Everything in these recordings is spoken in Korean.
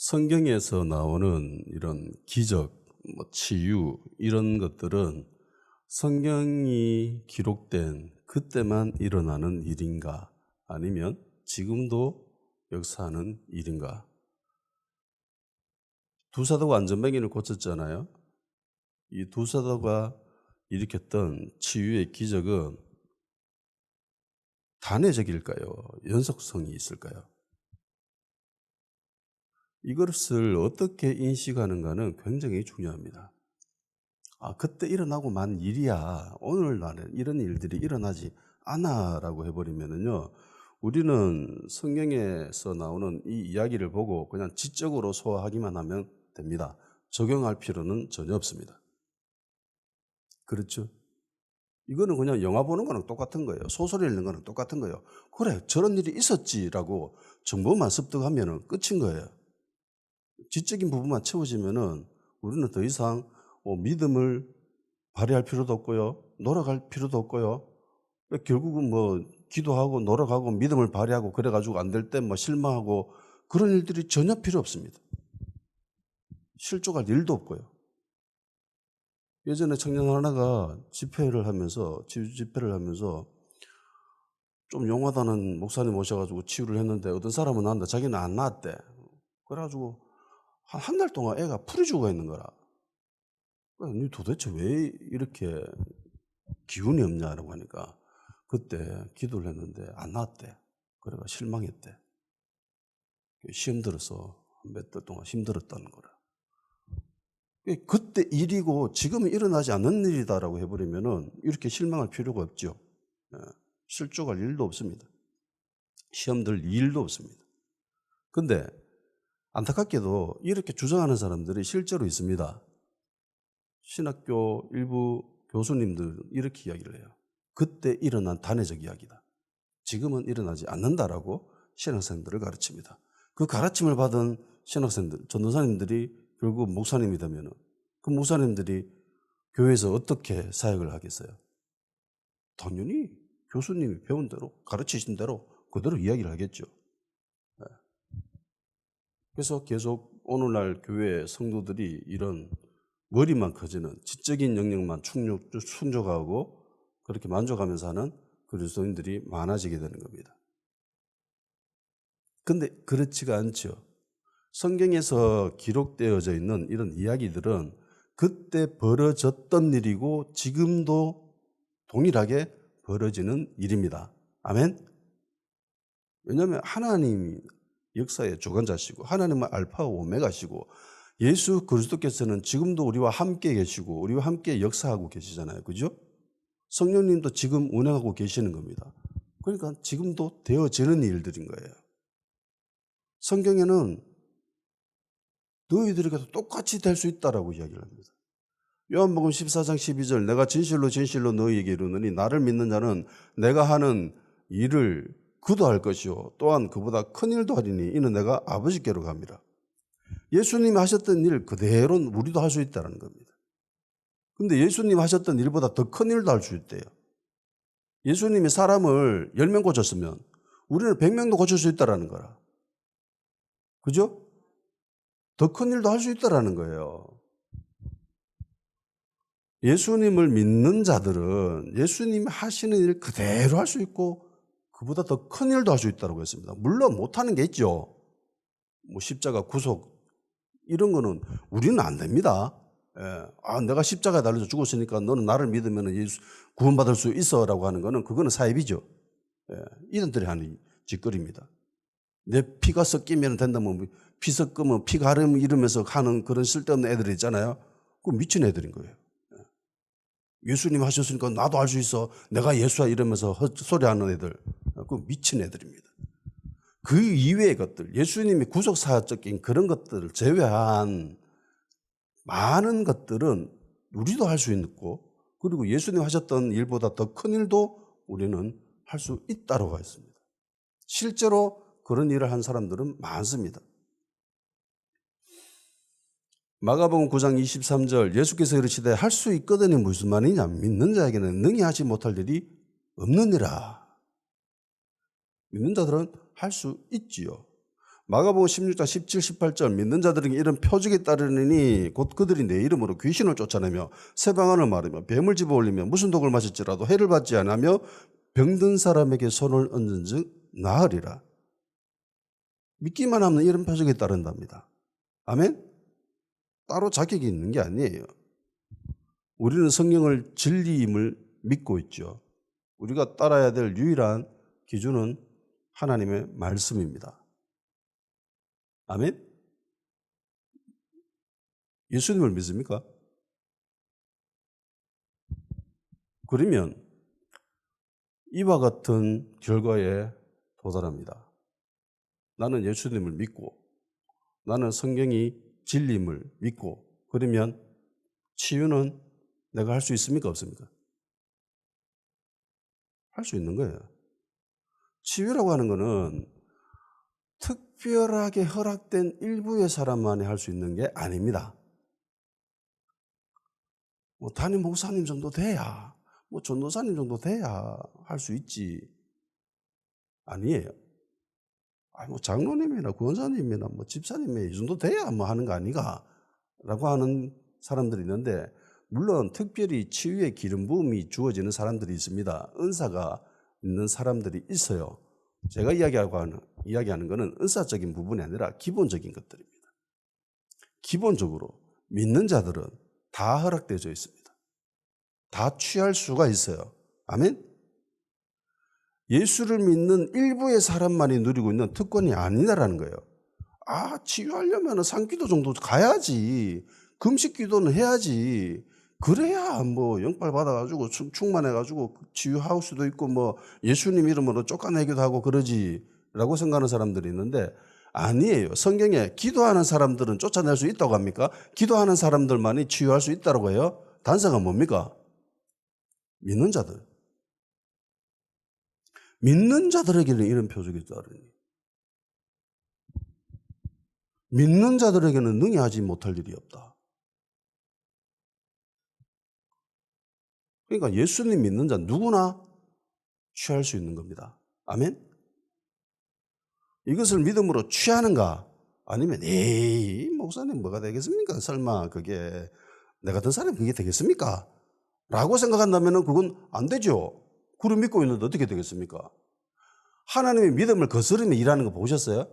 성경에서 나오는 이런 기적, 치유 이런 것들은 성경이 기록된 그때만 일어나는 일인가 아니면 지금도 역사하는 일인가? 두 사도가 안전뱅이를 고쳤잖아요. 이 두 사도가 일으켰던 치유의 기적은 단회적일까요? 연속성이 있을까요? 이것을 어떻게 인식하는가는 굉장히 중요합니다. 그때 일어나고 만 일이야. 오늘날은 이런 일들이 일어나지 않아라고 해버리면은요, 우리는 성경에서 나오는 이 이야기를 보고 그냥 지적으로 소화하기만 하면 됩니다. 적용할 필요는 전혀 없습니다. 그렇죠? 이거는 그냥 영화 보는 거랑 똑같은 거예요. 소설 읽는 거랑 똑같은 거예요. 그래, 저런 일이 있었지라고 정보만 습득하면 끝인 거예요. 지적인 부분만 채워지면은 우리는 더 이상 믿음을 발휘할 필요도 없고요. 놀아갈 필요도 없고요. 결국은 기도하고 놀아가고 믿음을 발휘하고 그래가지고 안 될 때 실망하고 그런 일들이 전혀 필요 없습니다. 실족할 일도 없고요. 예전에 청년 하나가 집회를 하면서 좀 용하다는 목사님 오셔가지고 치유를 했는데 어떤 사람은 나왔는데 자기는 안 나왔대. 그래가지고 한 달 동안 애가 풀이 죽어 있는 거라. 니 도대체 왜 이렇게 기운이 없냐라고 하니까 그때 기도를 했는데 안 나왔대. 그래가 실망했대. 시험 들어서 몇 달 동안 힘들었다는 거라. 그때 일이고 지금은 일어나지 않는 일이다라고 해버리면은 이렇게 실망할 필요가 없죠. 실족할 일도 없습니다. 시험 들 일도 없습니다. 근데 안타깝게도 이렇게 주장하는 사람들이 실제로 있습니다. 신학교 일부 교수님들 이렇게 이야기를 해요. 그때 일어난 단회적 이야기다. 지금은 일어나지 않는다라고 신학생들을 가르칩니다. 그 가르침을 받은 신학생들, 전도사님들이 결국 목사님이 되면은 그 목사님들이 교회에서 어떻게 사역을 하겠어요? 당연히 교수님이 배운 대로, 가르치신 대로 그대로 이야기를 하겠죠. 그래서 계속 오늘날 교회 성도들이 이런 머리만 커지는 지적인 영역만 충족하고 그렇게 만족하면서 하는 그리스도인들이 많아지게 되는 겁니다. 근데 그렇지가 않죠. 성경에서 기록되어져 있는 이런 이야기들은 그때 벌어졌던 일이고 지금도 동일하게 벌어지는 일입니다. 아멘? 왜냐하면 하나님이 역사의 주관자시고 하나님은 알파와 오메가시고 예수 그리스도께서는 지금도 우리와 함께 계시고 우리와 함께 역사하고 계시잖아요. 그죠? 성령님도 지금 운행하고 계시는 겁니다. 그러니까 지금도 되어지는 일들인 거예요. 성경에는 너희들에게도 똑같이 될 수 있다라고 이야기를 합니다. 요한복음 14장 12절 내가 진실로 진실로 너희에게 이르노니 나를 믿는 자는 내가 하는 일을 그도 할 것이요 또한 그보다 큰 일도 하리니 이는 내가 아버지께로 갑니다. 예수님이 하셨던 일 그대로 우리도 할 수 있다는 겁니다. 근데 예수님 하셨던 일보다 더 큰 일도 할 수 있대요. 예수님이 사람을 10명 고쳤으면 우리는 100명도 고칠 수 있다는 거라. 그죠? 더 큰 일도 할 수 있다는 거예요. 예수님을 믿는 자들은 예수님이 하시는 일 그대로 할 수 있고 그보다 더 큰 일도 할 수 있다고 했습니다. 물론 못하는 게 있죠. 십자가 구속 이런 거는 우리는 안 됩니다. 내가 십자가에 달려서 죽었으니까 너는 나를 믿으면 예수 구원받을 수 있어라고 하는 거는 그거는 사입이죠. 이들이 하는 짓거리입니다. 내 피가 섞이면 된다면 피 섞으면 피 가름 이러면서 하는 그런 쓸데없는 애들 있잖아요. 그거 미친 애들인 거예요. 예수님 하셨으니까 나도 할 수 있어. 내가 예수야 이러면서 헛소리하는 애들. 그거 미친 애들입니다. 그 이외의 것들, 예수님이 구속사적인 그런 것들을 제외한 많은 것들은 우리도 할 수 있고 그리고 예수님 하셨던 일보다 더 큰 일도 우리는 할 수 있다고 했습니다. 실제로 그런 일을 한 사람들은 많습니다. 마가복음 9장 23절 예수께서 이르시되 할 수 있거든이 무슨 말이냐 믿는 자에게는 능히 하지 못할 일이 없느니라. 믿는 자들은 할 수 있지요. 마가복음 16장 17, 18절 믿는 자들에게 이런 표적이 따르느니 곧 그들이 내 이름으로 귀신을 쫓아내며 새 방언을 말하며 뱀을 집어올리며 무슨 독을 마실지라도 해를 받지 않으며 병든 사람에게 손을 얹은 즉 나으리라. 믿기만 하면 이런 표적이 따른답니다. 아멘? 따로 자격이 있는 게 아니에요. 우리는 성경을 진리임을 믿고 있죠. 우리가 따라야 될 유일한 기준은 하나님의 말씀입니다. 아멘? 예수님을 믿습니까? 그러면 이와 같은 결과에 도달합니다. 나는 예수님을 믿고 나는 성경이 진리임을 믿고 그러면 치유는 내가 할 수 있습니까? 없습니까? 할 수 있는 거예요. 치유라고 하는 거는 특별하게 허락된 일부의 사람만이 할 수 있는 게 아닙니다. 뭐 담임 목사님 정도 돼야, 뭐 전도사님 정도 돼야 할 수 있지. 아니에요. 뭐 장로님이나 구원사님이나 뭐 집사님이 이 정도 돼야 뭐 하는 거 아니가? 라고 하는 사람들이 있는데, 물론 특별히 치유의 기름 부음이 주어지는 사람들이 있습니다. 은사가 있는 사람들이 있어요. 제가 이야기하는 것은 은사적인 부분이 아니라 기본적인 것들입니다. 기본적으로 믿는 자들은 다 허락되어져 있습니다. 다 취할 수가 있어요. 아멘? 예수를 믿는 일부의 사람만이 누리고 있는 특권이 아니다라는 거예요. 치유하려면 산기도 정도 가야지. 금식 기도는 해야지. 그래야 뭐 영빨 받아가지고 충만해가지고 치유할 수도 있고 뭐 예수님 이름으로 쫓아내기도 하고 그러지라고 생각하는 사람들이 있는데 아니에요. 성경에 기도하는 사람들은 쫓아낼 수 있다고 합니까? 기도하는 사람들만이 치유할 수 있다고 해요. 단서가 뭡니까? 믿는 자들. 믿는 자들에게는 이런 표적이 따르니 믿는 자들에게는 능히 하지 못할 일이 없다. 그러니까 예수님 믿는 자 누구나 취할 수 있는 겁니다. 아멘? 이것을 믿음으로 취하는가? 아니면 에이 목사님 뭐가 되겠습니까? 설마 그게 내 같은 사람이 그게 되겠습니까? 라고 생각한다면 그건 안 되죠. 그를 믿고 있는데 어떻게 되겠습니까? 하나님의 믿음을 거스르며 일하는 거 보셨어요?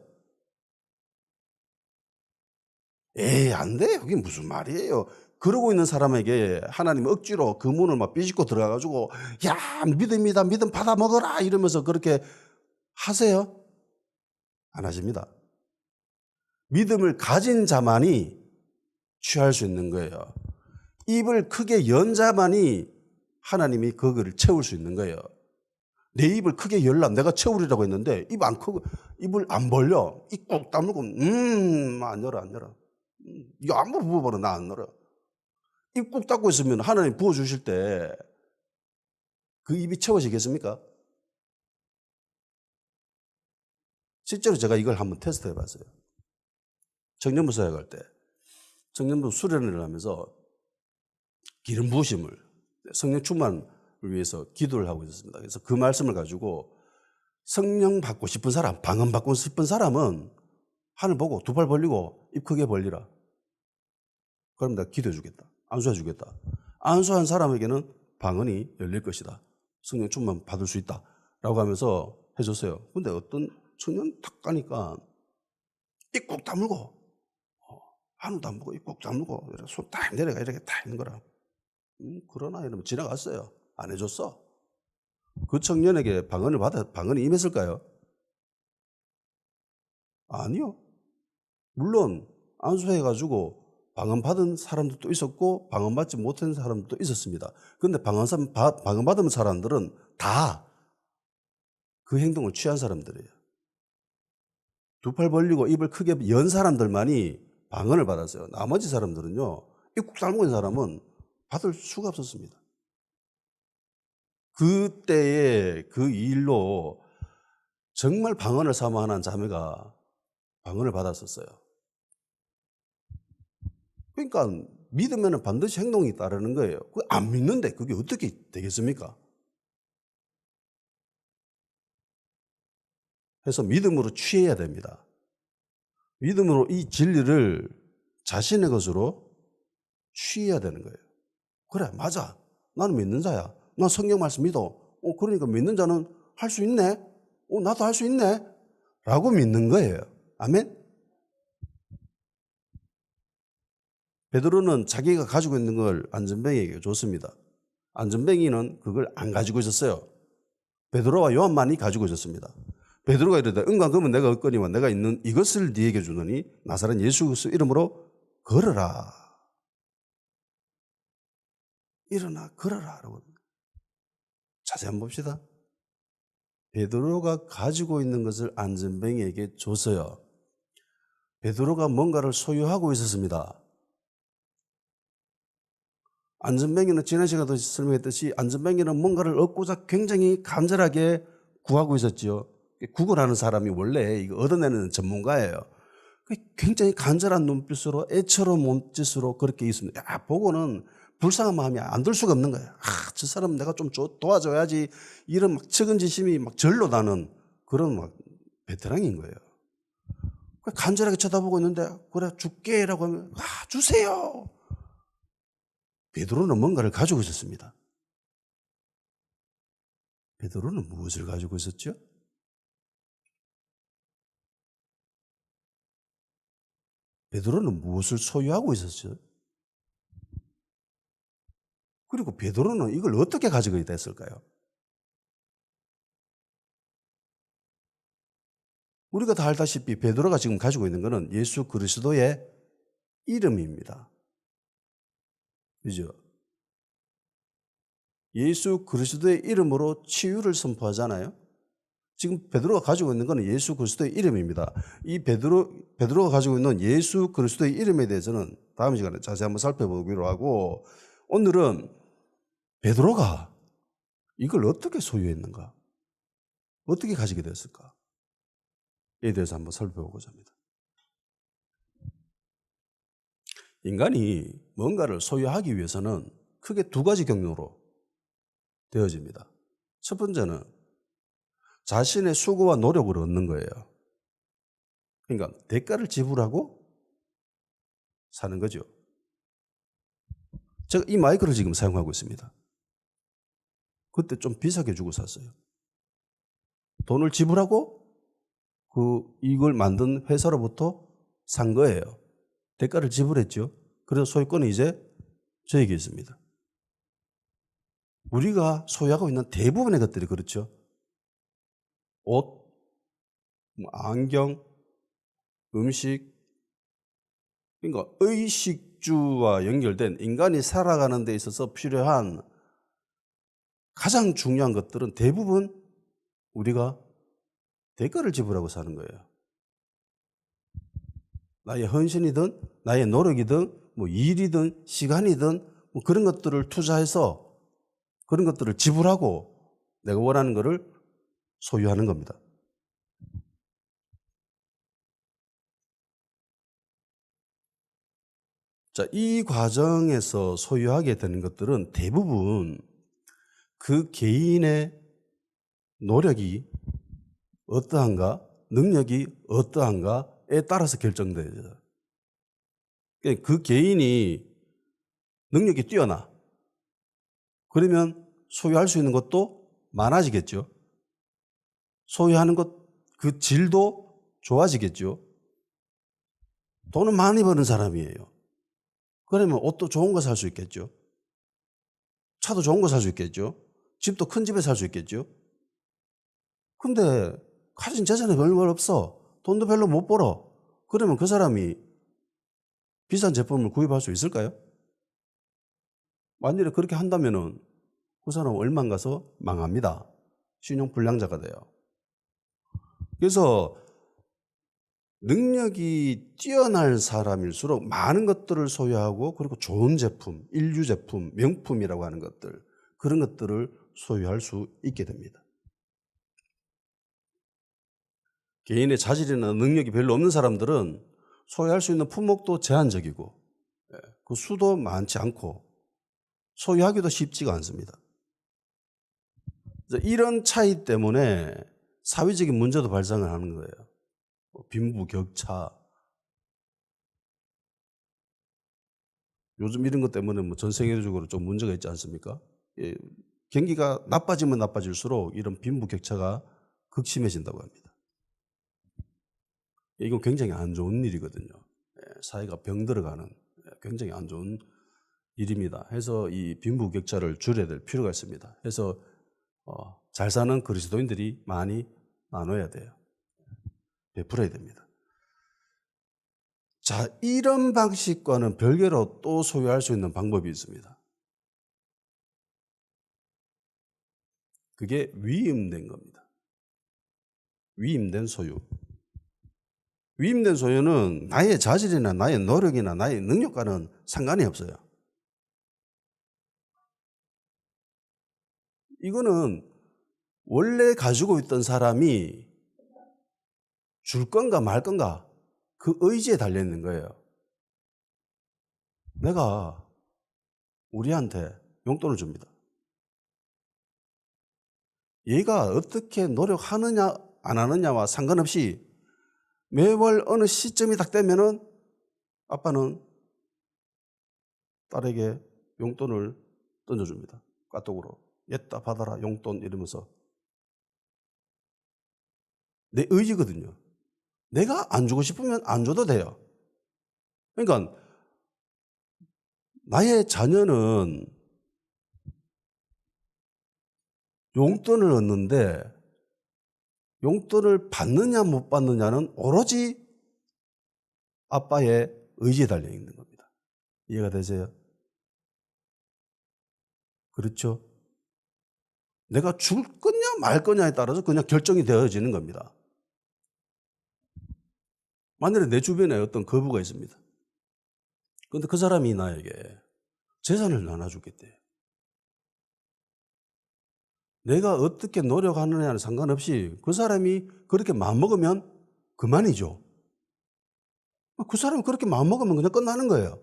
에이 안 돼요. 그게 무슨 말이에요. 그러고 있는 사람에게 하나님 억지로 그 문을 막 비집고 들어가가지고 야 믿음이다 믿음 받아 먹어라 이러면서 그렇게 하세요? 안 하십니다. 믿음을 가진 자만이 취할 수 있는 거예요. 입을 크게 연 자만이 하나님이 그거를 채울 수 있는 거예요. 내 입을 크게 열라 내가 채우리라고 했는데 입을 안 벌려 입 꾹 다물고 안 열어 안 열어. 이거 아무리 부어봐도 나 안 열어. 입 꾹 닫고 있으면 하나님 부어주실 때 그 입이 채워지겠습니까? 실제로 제가 이걸 한번 테스트 해봤어요. 청년부 사역할 때 청년부 수련을 하면서 기름 부으심을 성령 충만을 위해서 기도를 하고 있었습니다. 그래서 그 말씀을 가지고 성령 받고 싶은 사람, 방언 받고 싶은 사람은 하늘 보고 두 팔 벌리고 입 크게 벌리라. 그럼 내가 기도해 주겠다. 안수해 주겠다. 안수한 사람에게는 방언이 열릴 것이다. 성령 충만 받을 수 있다. 라고 하면서 해줬어요. 근데 어떤 청년 탁 가니까 입 꼭 다물고 한우도 안 보고 입 꼭 다물고 손 딱 내려가 이렇게 딱 있는 거라. 그러나 이러면 지나갔어요. 안 해줬어. 그 청년에게 방언이 임했을까요? 아니요. 물론 안수해가지고 방언 받은 사람들도 있었고 방언 받지 못한 사람들도 있었습니다. 그런데 방언 받은 사람들은 다 그 행동을 취한 사람들이에요. 두 팔 벌리고 입을 크게 연 사람들만이 방언을 받았어요. 나머지 사람들은요. 입 꾹 다물고 있는 사람은 받을 수가 없었습니다. 그때의 그 일로 정말 방언을 사모하는 자매가 방언을 받았었어요. 그러니까 믿으면 반드시 행동이 따르는 거예요. 안 믿는데 그게 어떻게 되겠습니까? 그래서 믿음으로 취해야 됩니다. 믿음으로 이 진리를 자신의 것으로 취해야 되는 거예요. 그래, 맞아. 나는 믿는 자야. 난 성경 말씀 믿어. 그러니까 믿는 자는 할 수 있네. 나도 할 수 있네. 라고 믿는 거예요. 아멘? 베드로는 자기가 가지고 있는 걸 안전뱅이에게 줬습니다. 안전뱅이는 그걸 안 가지고 있었어요. 베드로와 요한만이 가지고 있었습니다. 베드로가 이르되 은과 금은 내가 얻거니와 내가 있는 이것을 네게 주노니 나사렛 예수 그리스도 이름으로 걸어라. 일어나 걸어라. 자세히 한번 봅시다. 베드로가 가지고 있는 것을 안전뱅이에게 줬어요. 베드로가 뭔가를 소유하고 있었습니다. 안전뱅이는 지난 시간에도 설명했듯이 안전뱅이는 뭔가를 얻고자 굉장히 간절하게 구하고 있었죠. 구걸하는 사람이 원래 이거 얻어내는 전문가예요. 굉장히 간절한 눈빛으로 애처로운 몸짓으로 그렇게 있습니다. 보고는 불쌍한 마음이 안 들 수가 없는 거예요. 저 사람 내가 좀 도와줘야지. 이런 막 측은지심이 막 절로 나는 그런 막 베테랑인 거예요. 간절하게 쳐다보고 있는데 그래 줄게라고 하면 주세요. 베드로는 뭔가를 가지고 있었습니다. 베드로는 무엇을 가지고 있었죠? 베드로는 무엇을 소유하고 있었죠? 그리고 베드로는 이걸 어떻게 가지고 있었을까요? 우리가 다 알다시피 베드로가 지금 가지고 있는 것은 예수 그리스도의 이름입니다. 그죠? 예수 그리스도의 이름으로 치유를 선포하잖아요. 지금 베드로가 가지고 있는 것은 예수 그리스도의 이름입니다. 이 베드로가 가지고 있는 예수 그리스도의 이름에 대해서는 다음 시간에 자세히 한번 살펴보기로 하고, 오늘은 베드로가 이걸 어떻게 소유했는가? 어떻게 가지게 됐을까? 에 대해서 한번 살펴보고자 합니다. 인간이 뭔가를 소유하기 위해서는 크게 두 가지 경로로 되어집니다. 첫 번째는 자신의 수고와 노력을 얻는 거예요. 그러니까 대가를 지불하고 사는 거죠. 제가 이 마이크를 지금 사용하고 있습니다. 그때 좀 비싸게 주고 샀어요. 돈을 지불하고 이걸 만든 회사로부터 산 거예요. 대가를 지불했죠. 그래서 소유권은 이제 저에게 있습니다. 우리가 소유하고 있는 대부분의 것들이 그렇죠. 옷, 안경, 음식, 그러니까 의식주와 연결된 인간이 살아가는 데 있어서 필요한 가장 중요한 것들은 대부분 우리가 대가를 지불하고 사는 거예요. 나의 헌신이든 나의 노력이든 일이든 시간이든 그런 것들을 투자해서 그런 것들을 지불하고 내가 원하는 것을 소유하는 겁니다. 자, 이 과정에서 소유하게 되는 것들은 대부분 그 개인의 노력이 어떠한가, 능력이 어떠한가에 따라서 결정돼요. 그 개인이 능력이 뛰어나. 그러면 소유할 수 있는 것도 많아지겠죠. 소유하는 것, 그 질도 좋아지겠죠. 돈은 많이 버는 사람이에요. 그러면 옷도 좋은 거 살 수 있겠죠. 차도 좋은 거 살 수 있겠죠. 집도 큰 집에 살 수 있겠죠. 근데 가진 재산이 별로 없어. 돈도 별로 못 벌어. 그러면 그 사람이 비싼 제품을 구입할 수 있을까요? 만일에 그렇게 한다면은 그 사람은 얼만 가서 망합니다. 신용불량자가 돼요. 그래서 능력이 뛰어난 사람일수록 많은 것들을 소유하고 그리고 좋은 제품, 일류 제품, 명품이라고 하는 것들, 그런 것들을 소유할 수 있게 됩니다. 개인의 자질이나 능력이 별로 없는 사람들은 소유할 수 있는 품목도 제한적이고 그 수도 많지 않고 소유하기도 쉽지가 않습니다. 이런 차이 때문에 사회적인 문제도 발생을 하는 거예요. 빈부격차, 요즘 이런 것 때문에 뭐 전 세계적으로 좀 문제가 있지 않습니까? 예, 경기가 나빠지면 나빠질수록 이런 빈부격차가 극심해진다고 합니다. 이건 굉장히 안 좋은 일이거든요. 사회가 병들어가는 굉장히 안 좋은 일입니다. 해서 이 빈부격차를 줄여야 될 필요가 있습니다. 해서 잘 사는 그리스도인들이 많이 나눠야 돼요. 베풀어야 됩니다. 자, 이런 방식과는 별개로 또 소유할 수 있는 방법이 있습니다. 그게 위임된 겁니다. 위임된 소유. 위임된 소유는 나의 자질이나 나의 노력이나 나의 능력과는 상관이 없어요. 이거는 원래 가지고 있던 사람이 줄 건가 말 건가 그 의지에 달려있는 거예요. 내가 우리한테 용돈을 줍니다. 얘가 어떻게 노력하느냐 안 하느냐와 상관없이 매월 어느 시점이 딱 되면은 아빠는 딸에게 용돈을 던져줍니다. 까톡으로. 얘따 받아라 용돈 이러면서. 내 의지거든요. 내가 안 주고 싶으면 안 줘도 돼요. 그러니까 나의 자녀는 용돈을 얻는데 용돈을 받느냐 못 받느냐는 오로지 아빠의 의지에 달려 있는 겁니다. 이해가 되세요? 그렇죠? 내가 줄 거냐 말 거냐에 따라서 그냥 결정이 되어지는 겁니다. 만약에 내 주변에 어떤 거부가 있습니다. 그런데 그 사람이 나에게 재산을 나눠주겠대요. 내가 어떻게 노력하느냐는 상관없이 그 사람이 그렇게 마음먹으면 그만이죠. 그 사람이 그렇게 마음먹으면 그냥 끝나는 거예요.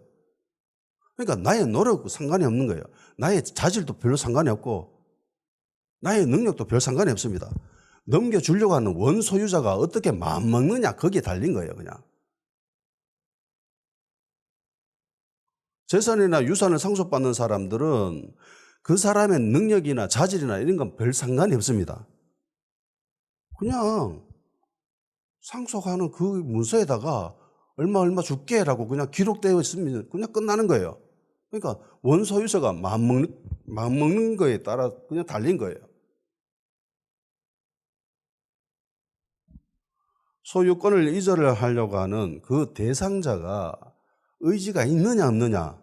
그러니까 나의 노력과 상관이 없는 거예요. 나의 자질도 별로 상관이 없고 나의 능력도 별 상관이 없습니다. 넘겨주려고 하는 원소유자가 어떻게 마음먹느냐 거기에 달린 거예요. 그냥. 재산이나 유산을 상속받는 사람들은 그 사람의 능력이나 자질이나 이런 건 별 상관이 없습니다. 그냥 상속하는 그 문서에다가 얼마 줄게라고 그냥 기록되어 있으면 그냥 끝나는 거예요. 그러니까 원소유자가 마음먹는 거에 따라 그냥 달린 거예요. 소유권을 이전을 하려고 하는 그 대상자가 의지가 있느냐 없느냐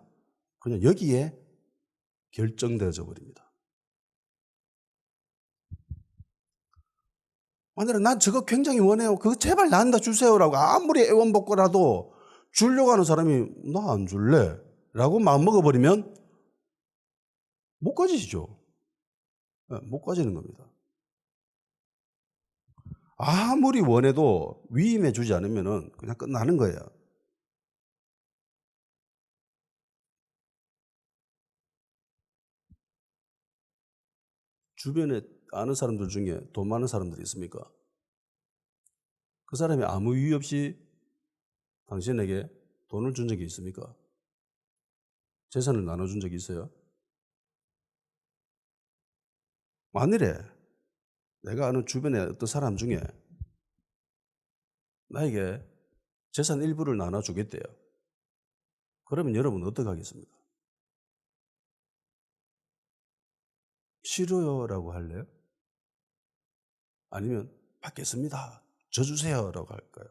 그냥 여기에 결정되어져 버립니다. 만약에 난 저거 굉장히 원해요. 그거 제발 나한테 주세요라고 아무리 애원복고라도 주려고 하는 사람이 나 안 줄래 라고 마음먹어버리면 못 가지시죠. 못 가지는 겁니다. 아무리 원해도 위임해 주지 않으면 그냥 끝나는 거예요. 주변에 아는 사람들 중에 돈 많은 사람들이 있습니까? 그 사람이 아무 이유 없이 당신에게 돈을 준 적이 있습니까? 재산을 나눠준 적이 있어요? 만일에 내가 아는 주변에 어떤 사람 중에 나에게 재산 일부를 나눠주겠대요. 그러면 여러분 어떻게 하겠습니까? 싫어요라고 할래요? 아니면 받겠습니다. 저 주세요라고 할까요?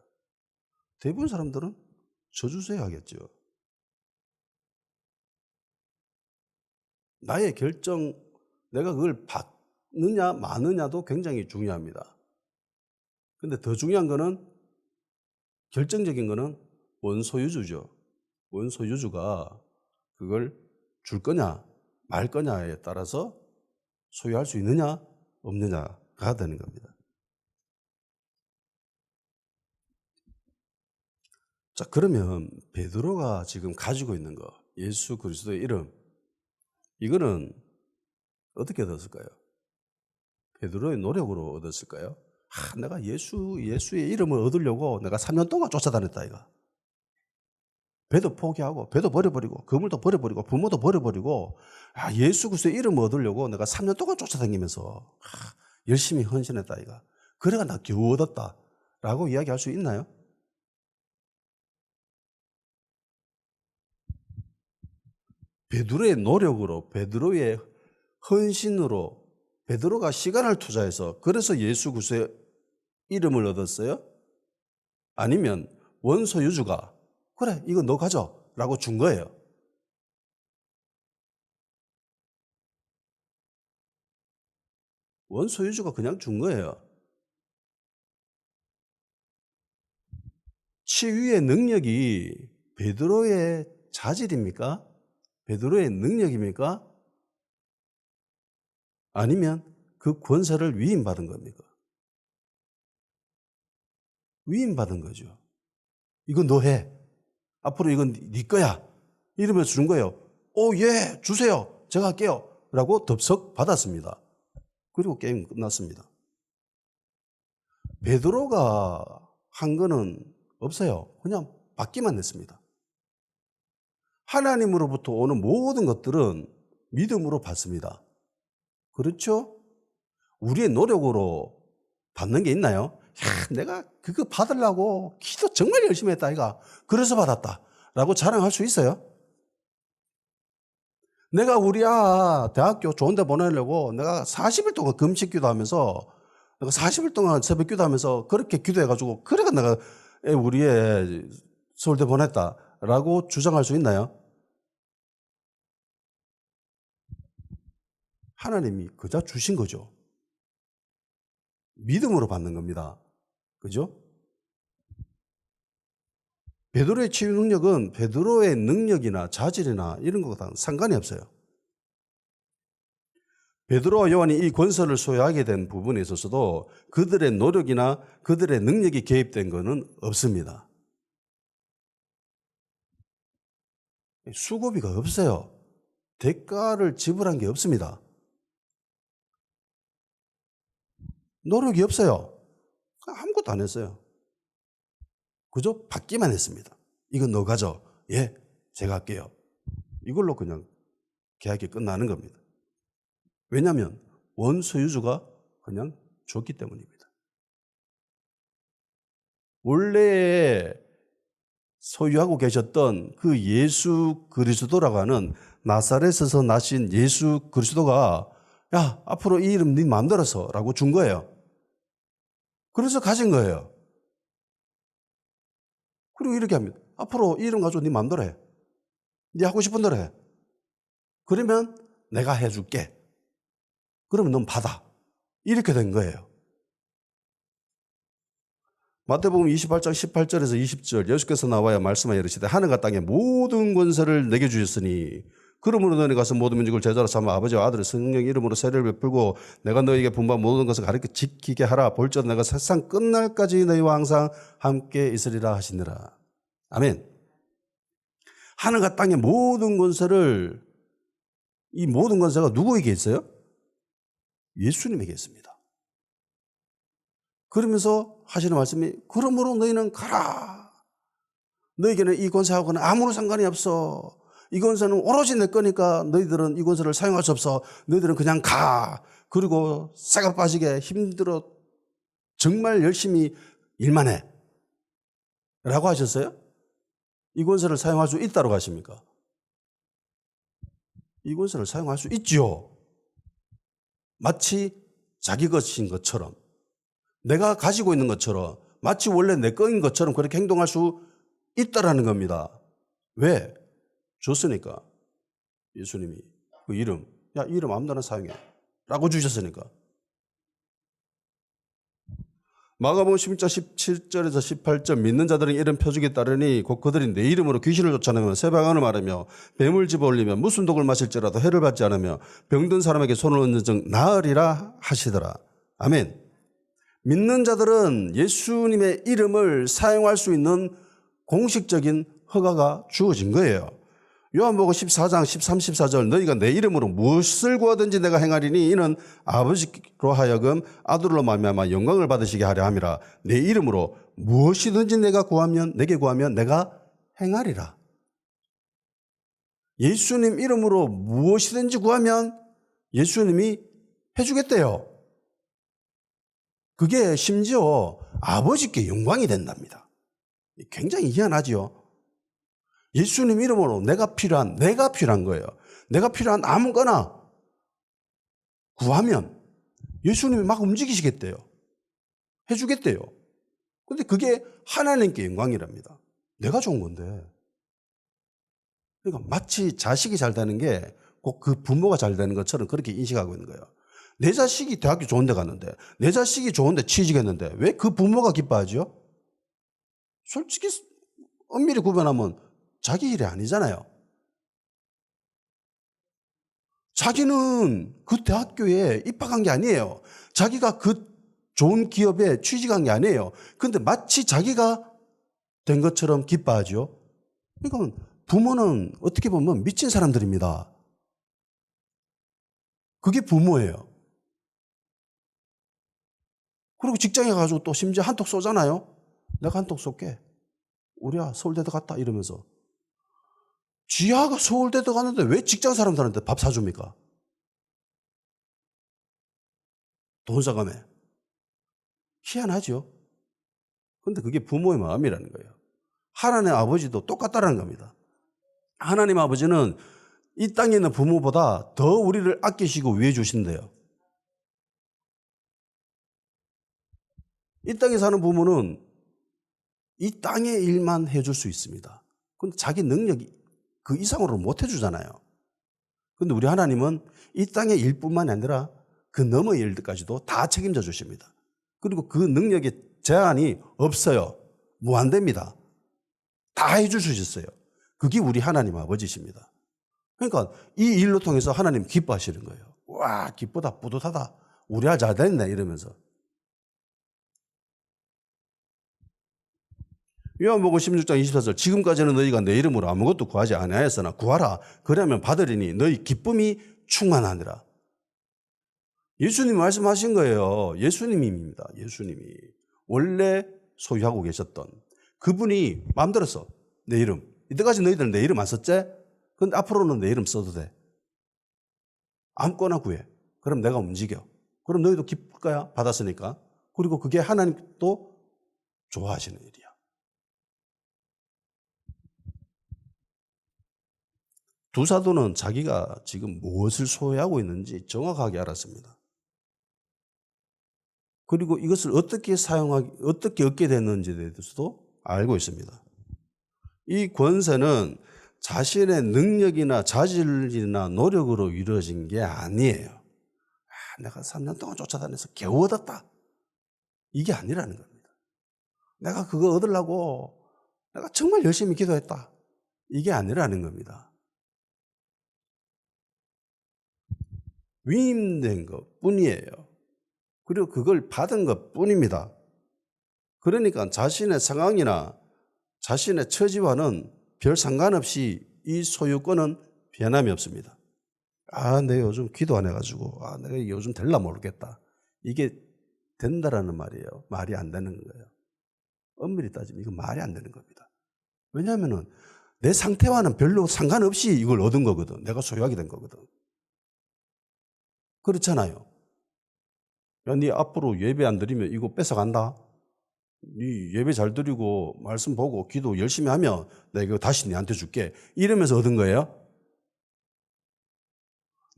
대부분 사람들은 저 주세요 하겠죠. 나의 결정, 내가 그걸 받느냐 마느냐도 굉장히 중요합니다. 근데 더 중요한 거는 결정적인 거는 원소유주죠. 원소유주가 그걸 줄 거냐 말 거냐에 따라서 소유할 수 있느냐 없느냐가 되는 겁니다. 자, 그러면 베드로가 지금 가지고 있는 거, 예수 그리스도의 이름, 이거는 어떻게 얻었을까요? 베드로의 노력으로 얻었을까요? 내가 예수의 이름을 얻으려고 내가 3년 동안 쫓아다녔다 이거. 배도 포기하고 배도 버려버리고 그물도 버려버리고 부모도 버려버리고 예수 그리스도의 이름을 얻으려고 내가 3년 동안 쫓아다니면서 열심히 헌신했다 이가. 그래가 나 겨우 얻었다 라고 이야기할 수 있나요? 베드로의 노력으로 베드로의 헌신으로 베드로가 시간을 투자해서 그래서 예수 그리스도의 이름을 얻었어요? 아니면 원소 유주가 그래 이거 너 가져 라고 준 거예요. 원소 유주가 그냥 준 거예요. 치유의 능력이 베드로의 자질입니까? 베드로의 능력입니까? 아니면 그 권세를 위임받은 겁니까? 위임받은 거죠. 이거 너 해. 앞으로 이건 네 거야. 이러면서 준 거예요. 예, 주세요. 제가 할게요. 라고 덥석 받았습니다. 그리고 게임 끝났습니다. 베드로가 한 거는 없어요. 그냥 받기만 했습니다. 하나님으로부터 오는 모든 것들은 믿음으로 받습니다. 그렇죠? 우리의 노력으로 받는 게 있나요? 내가 그거 받으려고 기도 정말 열심히 했다 이가. 그래서 받았다 라고 자랑할 수 있어요? 내가 우리 대학교 좋은 데 보내려고 내가 40일 동안 금식 기도하면서 내가 40일 동안 새벽 기도하면서 그렇게 기도해가지고 그래가 내가 우리 애 서울대 보냈다 라고 주장할 수 있나요? 하나님이 그저 주신 거죠. 믿음으로 받는 겁니다. 그죠? 베드로의 치유 능력은 베드로의 능력이나 자질이나 이런 것과는 상관이 없어요. 베드로와 요한이 이 권세를 소유하게 된 부분에 있어서도 그들의 노력이나 그들의 능력이 개입된 것은 없습니다. 수고비가 없어요. 대가를 지불한 게 없습니다. 노력이 없어요. 아무것도 안 했어요. 그저 받기만 했습니다. 이거 너 가져. 예, 제가 할게요. 이걸로 그냥 계약이 끝나는 겁니다. 왜냐하면 원소유주가 그냥 줬기 때문입니다. 원래 소유하고 계셨던 그 예수 그리스도라고 하는 나사렛에서 나신 예수 그리스도가 야, 앞으로 이 이름 네 마음대로 써 라고 준 거예요. 그래서 가진 거예요. 그리고 이렇게 합니다. 앞으로 이 이름 가지고 네 마음대로 해. 네 하고 싶은 대로 해. 그러면 내가 해줄게. 그러면 넌 받아. 이렇게 된 거예요. 마태복음 28장 18절에서 20절 예수께서 나와야 말씀하여 이르시되 하늘과 땅의 모든 권세를 내게 주셨으니 그러므로 너희 가서 모든 민족을 제자로 삼아 아버지와 아들의 성령 이름으로 세례를 베풀고 내가 너희에게 분부한 모든 것을 가르쳐 지키게 하라. 볼지어다 내가 세상 끝날까지 너희와 항상 함께 있으리라 하시니라. 아멘. 하늘과 땅의 모든 권세를 이 모든 권세가 누구에게 있어요? 예수님에게 있습니다. 그러면서 하시는 말씀이 그러므로 너희는 가라. 너희에게는 이 권세하고는 아무런 상관이 없어. 이 권세는 오로지 내 거니까 너희들은 이 권세를 사용할 수 없어. 너희들은 그냥 가. 그리고 싹 빠지게 힘들어 정말 열심히 일만 해. 라고 하셨어요? 이 권세를 사용할 수 있다고 하십니까? 이 권세를 사용할 수 있죠. 마치 자기 것인 것처럼 내가 가지고 있는 것처럼 마치 원래 내 거인 것처럼 그렇게 행동할 수 있다라는 겁니다. 왜? 줬으니까. 예수님이 그 이름, 야, 이 이름 아무데나 사용해 라고 주셨으니까. 마가복음 16장 17절에서 18절 믿는 자들은 이런 표적에 따르니 곧 그들이 내 이름으로 귀신을 쫓아내며 새벽안을 말하며 뱀을 집어올리며 무슨 독을 마실지라도 해를 받지 않으며 병든 사람에게 손을 얹는 즉 나으리라 하시더라. 아멘. 믿는 자들은 예수님의 이름을 사용할 수 있는 공식적인 허가가 주어진 거예요. 요한복음 14장 13, 14절 너희가 내 이름으로 무엇을 구하든지 내가 행하리니 이는 아버지로 하여금 아들로 말미암아 영광을 받으시게 하려 함이라. 내 이름으로 무엇이든지 내게 구하면 내가 행하리라. 예수님 이름으로 무엇이든지 구하면 예수님이 해주겠대요. 그게 심지어 아버지께 영광이 된답니다. 굉장히 희한하지요. 예수님 이름으로 내가 필요한 거예요. 내가 필요한 아무거나 구하면 예수님이 막 움직이시겠대요. 해주겠대요. 근데 그게 하나님께 영광이랍니다. 내가 좋은 건데. 그러니까 마치 자식이 잘 되는 게 꼭 그 부모가 잘 되는 것처럼 그렇게 인식하고 있는 거예요. 내 자식이 대학교 좋은 데 갔는데, 내 자식이 좋은 데 취직했는데 왜 그 부모가 기뻐하죠? 솔직히 엄밀히 구분하면 자기 일이 아니잖아요. 자기는 그 대학교에 입학한 게 아니에요. 자기가 그 좋은 기업에 취직한 게 아니에요. 그런데 마치 자기가 된 것처럼 기뻐하죠. 그러니까 부모는 어떻게 보면 미친 사람들입니다. 그게 부모예요. 그리고 직장에 가가지고 또 심지어 한턱 쏘잖아요. 내가 한턱 쏠게. 우리야 서울대도 갔다 이러면서. 지하가 서울대도 갔는데 왜 직장 사람들한테 밥 사줍니까? 돈 사감에. 희한하죠. 근데 그게 부모의 마음이라는 거예요. 하나님 아버지도 똑같다라는 겁니다. 하나님 아버지는 이 땅에 있는 부모보다 더 우리를 아끼시고 위해 주신대요. 이 땅에 사는 부모는 이 땅의 일만 해줄 수 있습니다. 근데 자기 능력이 그 이상으로는 못 해주잖아요. 근데 우리 하나님은 이 땅의 일뿐만이 아니라 그 너머의 일들까지도 다 책임져 주십니다. 그리고 그 능력의 제한이 없어요. 무한대입니다. 다 해줄 수 있어요. 그게 우리 하나님 아버지십니다. 그러니까 이 일로 통해서 하나님 기뻐하시는 거예요. 와, 기쁘다, 뿌듯하다. 우리 아들 잘 됐네 이러면서. 요한복음 16장 24절 지금까지는 너희가 내 이름으로 아무것도 구하지 아니하였으나 구하라. 그러면 받으리니 너희 기쁨이 충만하니라. 예수님이 말씀하신 거예요. 예수님입니다. 예수님이. 원래 소유하고 계셨던 그분이 마음대로 써. 내 이름. 이때까지 너희들은 내 이름 안 썼지? 근데 앞으로는 내 이름 써도 돼. 아무거나 구해. 그럼 내가 움직여. 그럼 너희도 기쁠 거야. 받았으니까. 그리고 그게 하나님도 좋아하시는 일이야. 두 사도는 자기가 지금 무엇을 소유하고 있는지 정확하게 알았습니다. 그리고 이것을 어떻게 어떻게 얻게 됐는지에 대해서도 알고 있습니다. 이 권세는 자신의 능력이나 자질이나 노력으로 이루어진 게 아니에요. 내가 3년 동안 쫓아다녀서 겨우 얻었다. 이게 아니라는 겁니다. 내가 그거 얻으려고 내가 정말 열심히 기도했다. 이게 아니라는 겁니다. 위임된 것 뿐이에요. 그리고 그걸 받은 것 뿐입니다. 그러니까 자신의 상황이나 자신의 처지와는 별 상관없이 이 소유권은 변함이 없습니다. 내가 요즘 기도 안 해가지고, 내가 요즘 될라 모르겠다. 이게 된다라는 말이에요. 말이 안 되는 거예요. 엄밀히 따지면 이건 말이 안 되는 겁니다. 왜냐하면 내 상태와는 별로 상관없이 이걸 얻은 거거든. 내가 소유하게 된 거거든. 그렇잖아요. 야, 네 앞으로 예배 안 드리면 이거 뺏어간다. 네 예배 잘 드리고 말씀 보고 기도 열심히 하면 내가 이거 다시 네한테 줄게. 이러면서 얻은 거예요.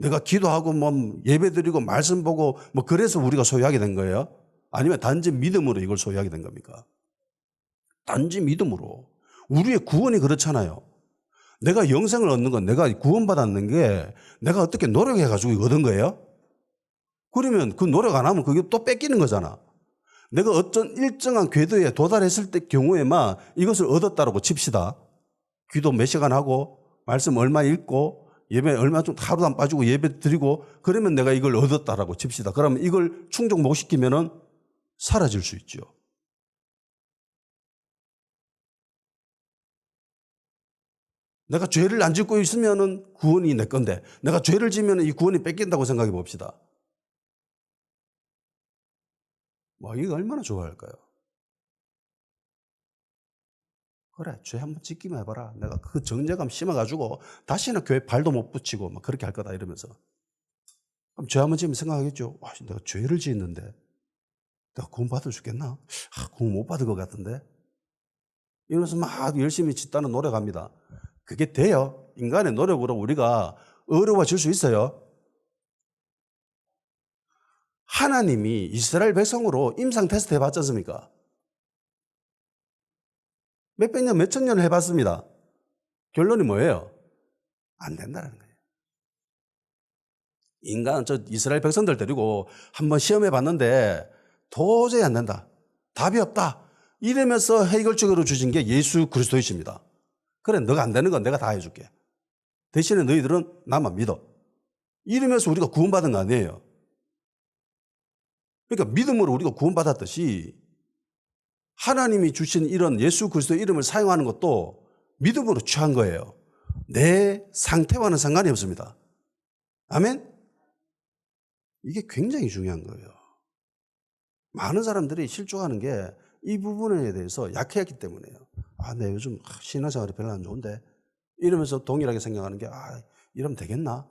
내가 기도하고 뭐 예배 드리고 말씀 보고 뭐 그래서 우리가 소유하게 된 거예요. 아니면 단지 믿음으로 이걸 소유하게 된 겁니까? 단지 믿음으로. 우리의 구원이 그렇잖아요. 내가 영생을 얻는 건 내가 구원받았는 게 내가 어떻게 노력해가지고 얻은 거예요? 그러면 그 노력 안 하면 그게 또 뺏기는 거잖아. 내가 어떤 일정한 궤도에 도달했을 때 경우에만 이것을 얻었다라고 칩시다. 기도 몇 시간 하고 말씀 얼마 읽고 예배 얼마 좀 하루도 안 빠지고 예배 드리고 그러면 내가 이걸 얻었다라고 칩시다. 그러면 이걸 충족 못 시키면은 사라질 수 있죠. 내가 죄를 안 짓고 있으면은 구원이 내 건데 내가 죄를 지면은 이 구원이 뺏긴다고 생각해 봅시다. 이게 얼마나 좋아할까요? 그래, 죄 한번 짓기만 해봐라. 내가 그 정죄감 심어가지고 다시는 교회 발도 못 붙이고 막 그렇게 할 거다 이러면서. 그럼 죄 한번 지으면 생각하겠죠. 와, 내가 죄를 지었는데 내가 구원 받을 수 있겠나? 구원 못 받을 것 같은데. 이러면서 막 열심히 짓다는 노력합니다. 그게 돼요. 인간의 노력으로 우리가 어려워질 수 있어요. 하나님이 이스라엘 백성으로 임상 테스트 해봤지 않습니까? 몇백 년, 몇천 년을 해봤습니다. 결론이 뭐예요? 안 된다는 거예요. 인간, 저 이스라엘 백성들 데리고 한번 시험해 봤는데 도저히 안 된다. 답이 없다. 이러면서 해결책으로 주신 게 예수 그리스도이십니다. 그래, 너가 안 되는 건 내가 다 해줄게. 대신에 너희들은 나만 믿어. 이러면서 우리가 구원받은 거 아니에요. 그러니까 믿음으로 우리가 구원받았듯이 하나님이 주신 이런 예수 그리스도의 이름을 사용하는 것도 믿음으로 취한 거예요. 내 상태와는 상관이 없습니다. 아멘? 이게 굉장히 중요한 거예요. 많은 사람들이 실족하는 게 이 부분에 대해서 약해했기 때문에요. 내 요즘 신앙생활이 별로 안 좋은데 이러면서 동일하게 생각하는 게 이러면 되겠나?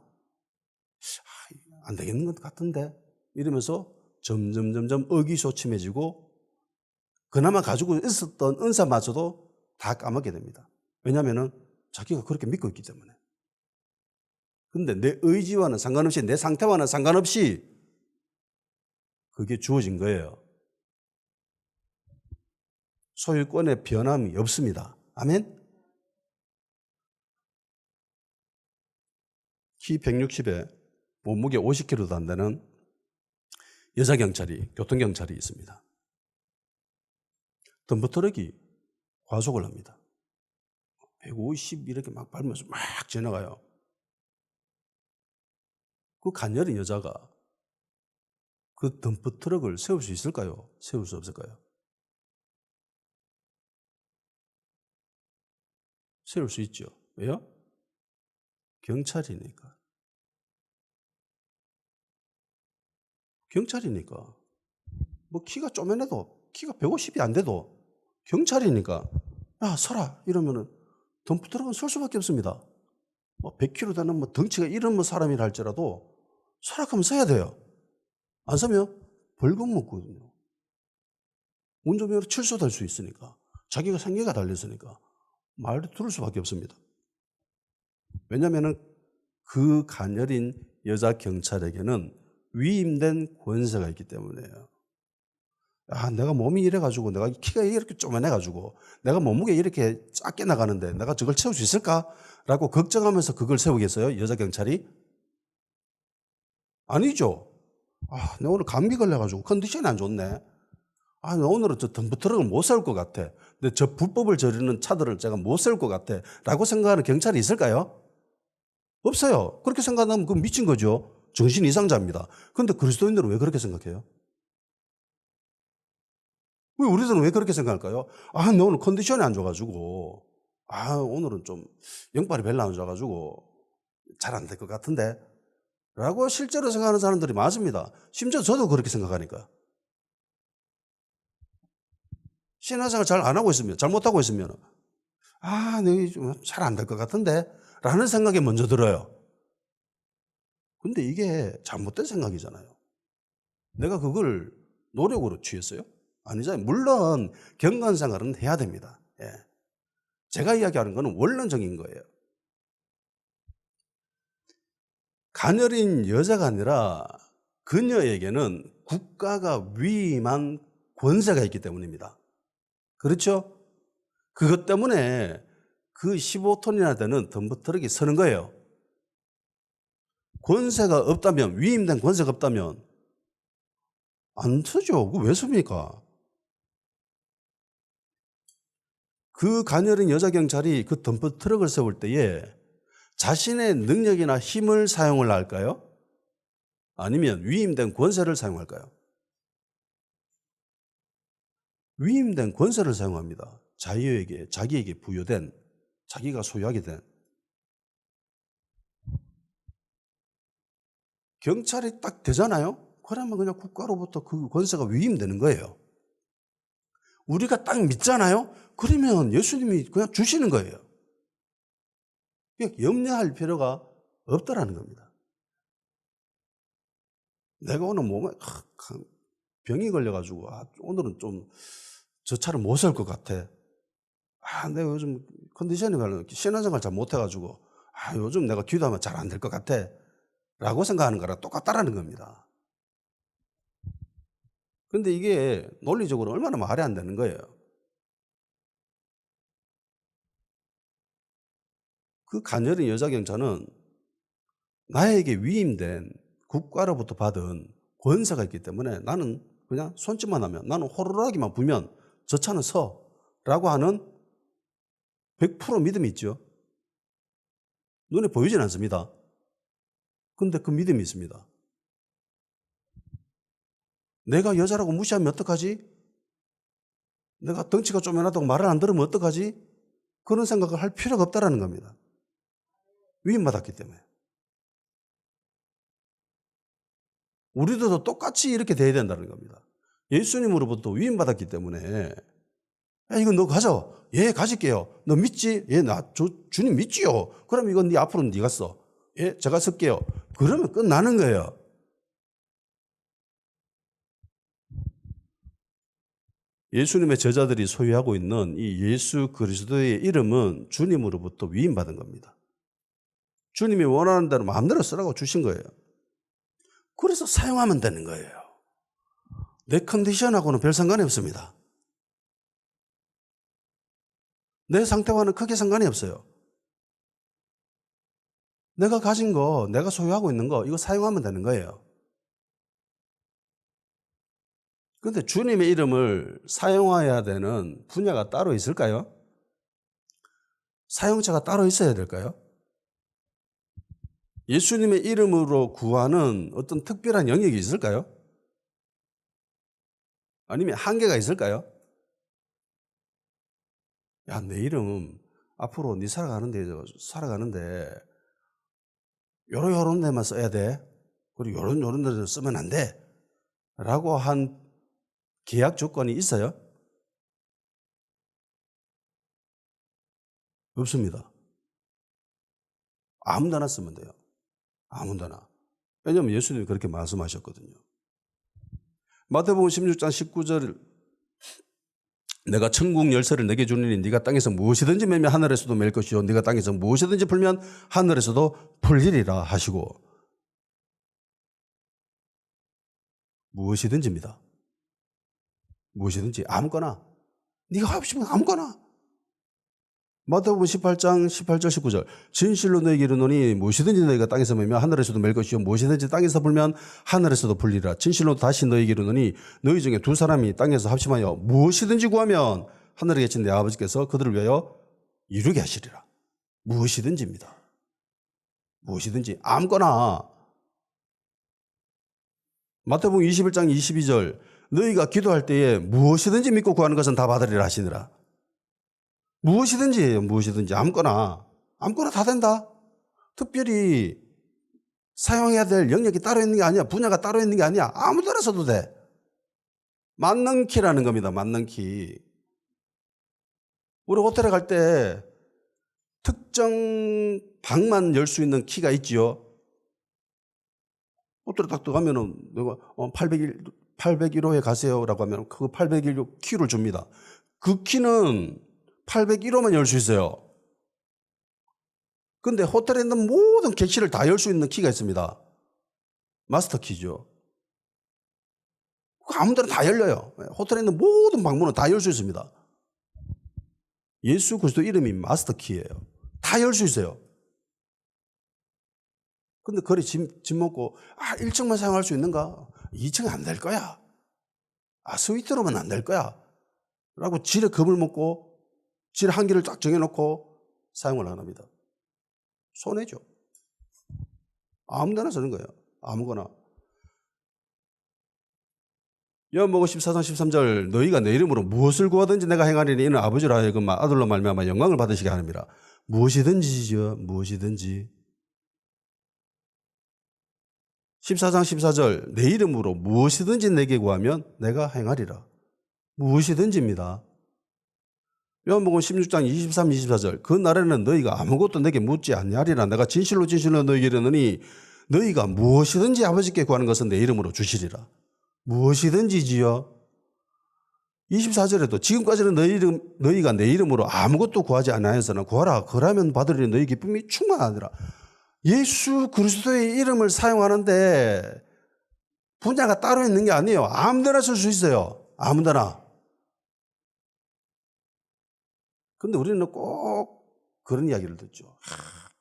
안 되겠는 것 같은데 이러면서 점점 의기소침해지고 그나마 가지고 있었던 은사마저도 다 까먹게 됩니다. 왜냐하면 자기가 그렇게 믿고 있기 때문에. 근데 내 의지와는 상관없이 내 상태와는 상관없이 그게 주어진 거예요. 소유권의 변함이 없습니다. 아멘? 키 160에 몸무게 50kg도 안 되는 여자 경찰이, 교통경찰이 있습니다. 덤프트럭이 과속을 합니다. 150 이렇게 막 밟으면서 막 지나가요. 그 가녀린 여자가 그 덤프트럭을 세울 수 있을까요? 세울 수 없을까요? 세울 수 있죠. 왜요? 경찰이니까. 경찰이니까. 뭐 키가 쪼매내도 키가 150이 안 돼도 경찰이니까 야 서라 이러면은 덤프트럭은 설 수밖에 없습니다. 뭐 100kg 되는 뭐 덩치가 이런 뭐 사람이라 할지라도 서락하면 서야 돼요. 안 서면 벌금 먹거든요. 운전면허 취소될 수 있으니까. 자기가 생계가 달렸으니까 말도 들을 수밖에 없습니다. 왜냐하면 그 가녀린 여자 경찰에게는 위임된 권세가 있기 때문에요. 내가 몸이 이래가지고 내가 키가 이렇게 쪼매내가지고 내가 몸무게 이렇게 작게 나가는데 내가 저걸 채울 수 있을까? 라고 걱정하면서 그걸 세우겠어요? 여자 경찰이? 아니죠. 내가 오늘 감기 걸려가지고 컨디션이 안 좋네. 나 오늘은 저 덤프트럭을 못 세울 것 같아. 근데 저 불법을 저지르는 차들을 제가 못 세울 것 같아. 라고 생각하는 경찰이 있을까요? 없어요. 그렇게 생각하면 그건 미친 거죠. 정신 이상자입니다. 그런데 그리스도인들은 왜 그렇게 생각해요? 왜 우리들은 왜 그렇게 생각할까요? 나 오늘 컨디션이 안 좋아가지고, 오늘은 좀 영빨이 별로 안 좋아가지고 잘 안 될 것 같은데. 라고 실제로 생각하는 사람들이 많습니다. 심지어 저도 그렇게 생각하니까. 신앙생활 잘 안 하고 있으면, 잘못하고 있으면, 내가 좀 잘 안 될 것 같은데. 라는 생각이 먼저 들어요. 근데 이게 잘못된 생각이잖아요. 내가 그걸 노력으로 취했어요? 아니잖아요. 물론 경건생활은 해야 됩니다. 예. 제가 이야기하는 거는 원론적인 거예요. 가녀린 여자가 아니라 그녀에게는 국가가 위임한 권세가 있기 때문입니다. 그렇죠? 그것 때문에 그 15톤이나 되는 덤프트럭이 서는 거예요. 권세가 없다면, 위임된 권세가 없다면 안 서죠. 그거 왜 섭니까? 그 가녀린 여자 경찰이 그 덤프트럭을 세울 때에 자신의 능력이나 힘을 사용을 할까요? 아니면 위임된 권세를 사용할까요? 위임된 권세를 사용합니다. 자기에게 부여된, 자기가 소유하게 된. 경찰이 딱 되잖아요? 그러면 그냥 국가로부터 그 권세가 위임되는 거예요. 우리가 딱 믿잖아요? 그러면 예수님이 그냥 주시는 거예요. 그러니까 염려할 필요가 없다라는 겁니다. 내가 오늘 몸에 병이 걸려가지고 오늘은 좀 저 차를 못 살 것 같아. 내가 요즘 컨디션이 신앙생활 잘 못해가지고 요즘 내가 기도하면 잘 안 될 것 같아 라고 생각하는 거랑 똑같다라는 겁니다. 근데 이게 논리적으로 얼마나 말이 안 되는 거예요. 그 가녀린 여자 경찰은 나에게 위임된 국가로부터 받은 권세가 있기 때문에 나는 그냥 손짓만 하면, 나는 호루라기만 불면 저 차는 서라고 하는 100% 믿음이 있죠. 눈에 보이진 않습니다. 근데 그 믿음이 있습니다. 내가 여자라고 무시하면 어떡하지? 내가 덩치가 쪼매나다고 말을 안 들으면 어떡하지? 그런 생각을 할 필요가 없다라는 겁니다. 위임받았기 때문에. 우리도 똑같이 이렇게 돼야 된다는 겁니다. 예수님으로부터 위임받았기 때문에 이거 너 가져. 예, 가질게요. 너 믿지? 예, 주님 믿지요. 그럼 이건 네 앞으로 네가 써. 예, 제가 쓸게요. 그러면 끝나는 거예요. 예수님의 제자들이 소유하고 있는 이 예수 그리스도의 이름은 주님으로부터 위임받은 겁니다. 주님이 원하는 대로 마음대로 쓰라고 주신 거예요. 그래서 사용하면 되는 거예요. 내 컨디션하고는 별 상관이 없습니다. 내 상태와는 크게 상관이 없어요. 내가 가진 거, 내가 소유하고 있는 거, 이거 사용하면 되는 거예요. 그런데 주님의 이름을 사용해야 되는 분야가 따로 있을까요? 사용처가 따로 있어야 될까요? 예수님의 이름으로 구하는 어떤 특별한 영역이 있을까요? 아니면 한계가 있을까요? 야, 내 이름 앞으로 네 살아가는데 요런 데만 써야 돼. 그리고 요런 데서 쓰면 안 돼. 라고 한 계약 조건이 있어요? 없습니다. 아무데나 쓰면 돼요. 아무데나. 왜냐하면 예수님이 그렇게 말씀하셨거든요. 마태복음 16장 19절 내가 천국 열쇠를 내게 주리니 네가 땅에서 무엇이든지 매면 하늘에서도 맬 것이요 네가 땅에서 무엇이든지 풀면 하늘에서도 풀리리라 하시고 무엇이든지입니다. 무엇이든지 아무거나 네가 하고 싶은 아무거나 마태복음 18장 18절 19절 진실로 너에게 이르노니 무엇이든지 너희가 땅에서 매면 하늘에서도 맬 것이요 무엇이든지 땅에서 풀면 하늘에서도 풀리라. 진실로 다시 너에게 이르노니 너희 중에 두 사람이 땅에서 합심하여 무엇이든지 구하면 하늘에 계신 내 아버지께서 그들을 위하여 이루게 하시리라. 무엇이든지입니다. 무엇이든지 아무거나. 마태복음 21장 22절 너희가 기도할 때에 무엇이든지 믿고 구하는 것은 다 받으리라 하시니라. 무엇이든지 무엇이든지 아무거나 다 된다. 특별히 사용해야 될 영역이 따로 있는 게 아니야. 분야가 따로 있는 게 아니야. 아무 데나 써도 돼. 맞는 키라는 겁니다. 맞는 키. 우리 호텔에 갈 때 특정 방만 열 수 있는 키가 있지요. 호텔에 딱 들어가면은 내가 801호에 가세요라고 하면 그 801호 키를 줍니다. 그 키는 801호만 열 수 있어요. 근데 호텔에 있는 모든 객실을 다 열 수 있는 키가 있습니다. 마스터 키죠. 아무 데나 다 열려요. 호텔에 있는 모든 방문은 다 열 수 있습니다. 예수 그리스도 이름이 마스터 키예요. 다 열 수 있어요. 근데 거리 집 먹고 1층만 사용할 수 있는가? 2층은 안 될 거야. 스위트룸은 안 될 거야. 라고 질의 겁을 먹고 질 한계를 딱 정해놓고 사용을 안 합니다. 손해죠. 아무 데나 쓰는 거예요. 아무거나. 요한복음 14장 13절 너희가 내 이름으로 무엇을 구하든지 내가 행하리니 이는 아버지로 하여금 아들로 말미암아 영광을 받으시게 하느니라. 무엇이든지죠. 무엇이든지. 14장 14절 내 이름으로 무엇이든지 내게 구하면 내가 행하리라. 무엇이든지입니다. 요한복음 16장 23, 24절 그 날에는 너희가 아무것도 내게 묻지 아니하리라. 내가 진실로 진실로 너희에게 이르노니 너희가 무엇이든지 아버지께 구하는 것은 내 이름으로 주시리라. 무엇이든지지요. 24절에도 지금까지는 너희가 내 이름으로 아무것도 구하지 아니하였으나 구하라. 그러면 받으리니 너희 기쁨이 충만하리라. 예수 그리스도의 이름을 사용하는데 분야가 따로 있는 게 아니에요. 아무데나 쓸 수 있어요. 아무데나. 근데 우리는 꼭 그런 이야기를 듣죠.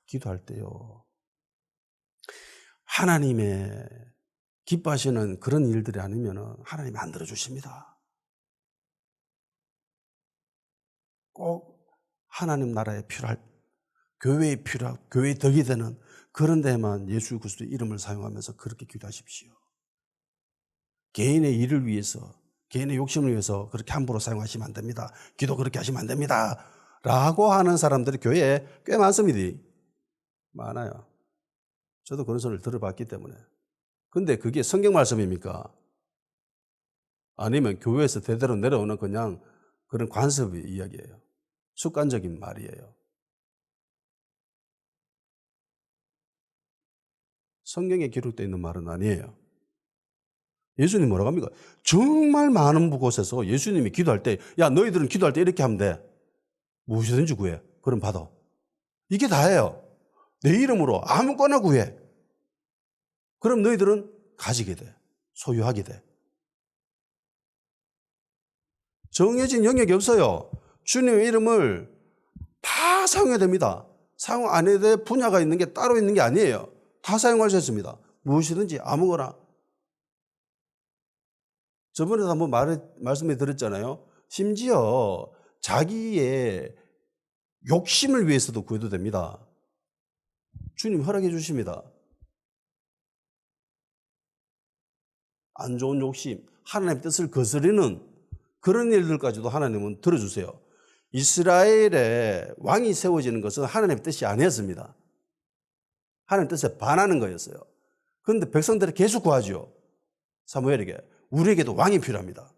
기도할 때요. 하나님의 기뻐하시는 그런 일들이 아니면 하나님이 안 들어주십니다. 꼭 하나님 나라에 필요할, 교회에 필요하고 교회에 덕이 되는 그런 데만 예수 그리스도의 이름을 사용하면서 그렇게 기도하십시오. 개인의 일을 위해서, 개인의 욕심을 위해서 그렇게 함부로 사용하시면 안 됩니다. 기도 그렇게 하시면 안 됩니다. 라고 하는 사람들이 교회에 꽤 많습니다. 많아요. 저도 그런 소리를 들어봤기 때문에. 근데 그게 성경 말씀입니까? 아니면 교회에서 대대로 내려오는 그냥 그런 관습의 이야기예요. 습관적인 말이에요. 성경에 기록되어 있는 말은 아니에요. 예수님 뭐라고 합니까? 정말 많은 곳에서 예수님이 기도할 때, 야, 너희들은 기도할 때 이렇게 하면 돼. 무엇이든지 구해. 그럼 받아. 이게 다예요. 내 이름으로 아무거나 구해. 그럼 너희들은 가지게 돼. 소유하게 돼. 정해진 영역이 없어요. 주님의 이름을 다 사용해야 됩니다. 사용 안 해도 될 분야가 있는 게 따로 있는 게 아니에요. 다 사용할 수 있습니다. 무엇이든지 아무거나. 저번에도 한번 말씀해 드렸잖아요. 심지어 자기의 욕심을 위해서도 구해도 됩니다. 주님 허락해 주십니다. 안 좋은 욕심, 하나님의 뜻을 거스르는 그런 일들까지도 하나님은 들어주세요. 이스라엘의 왕이 세워지는 것은 하나님의 뜻이 아니었습니다. 하나님의 뜻에 반하는 거였어요. 그런데 백성들이 계속 구하죠. 사무엘에게. 우리에게도 왕이 필요합니다.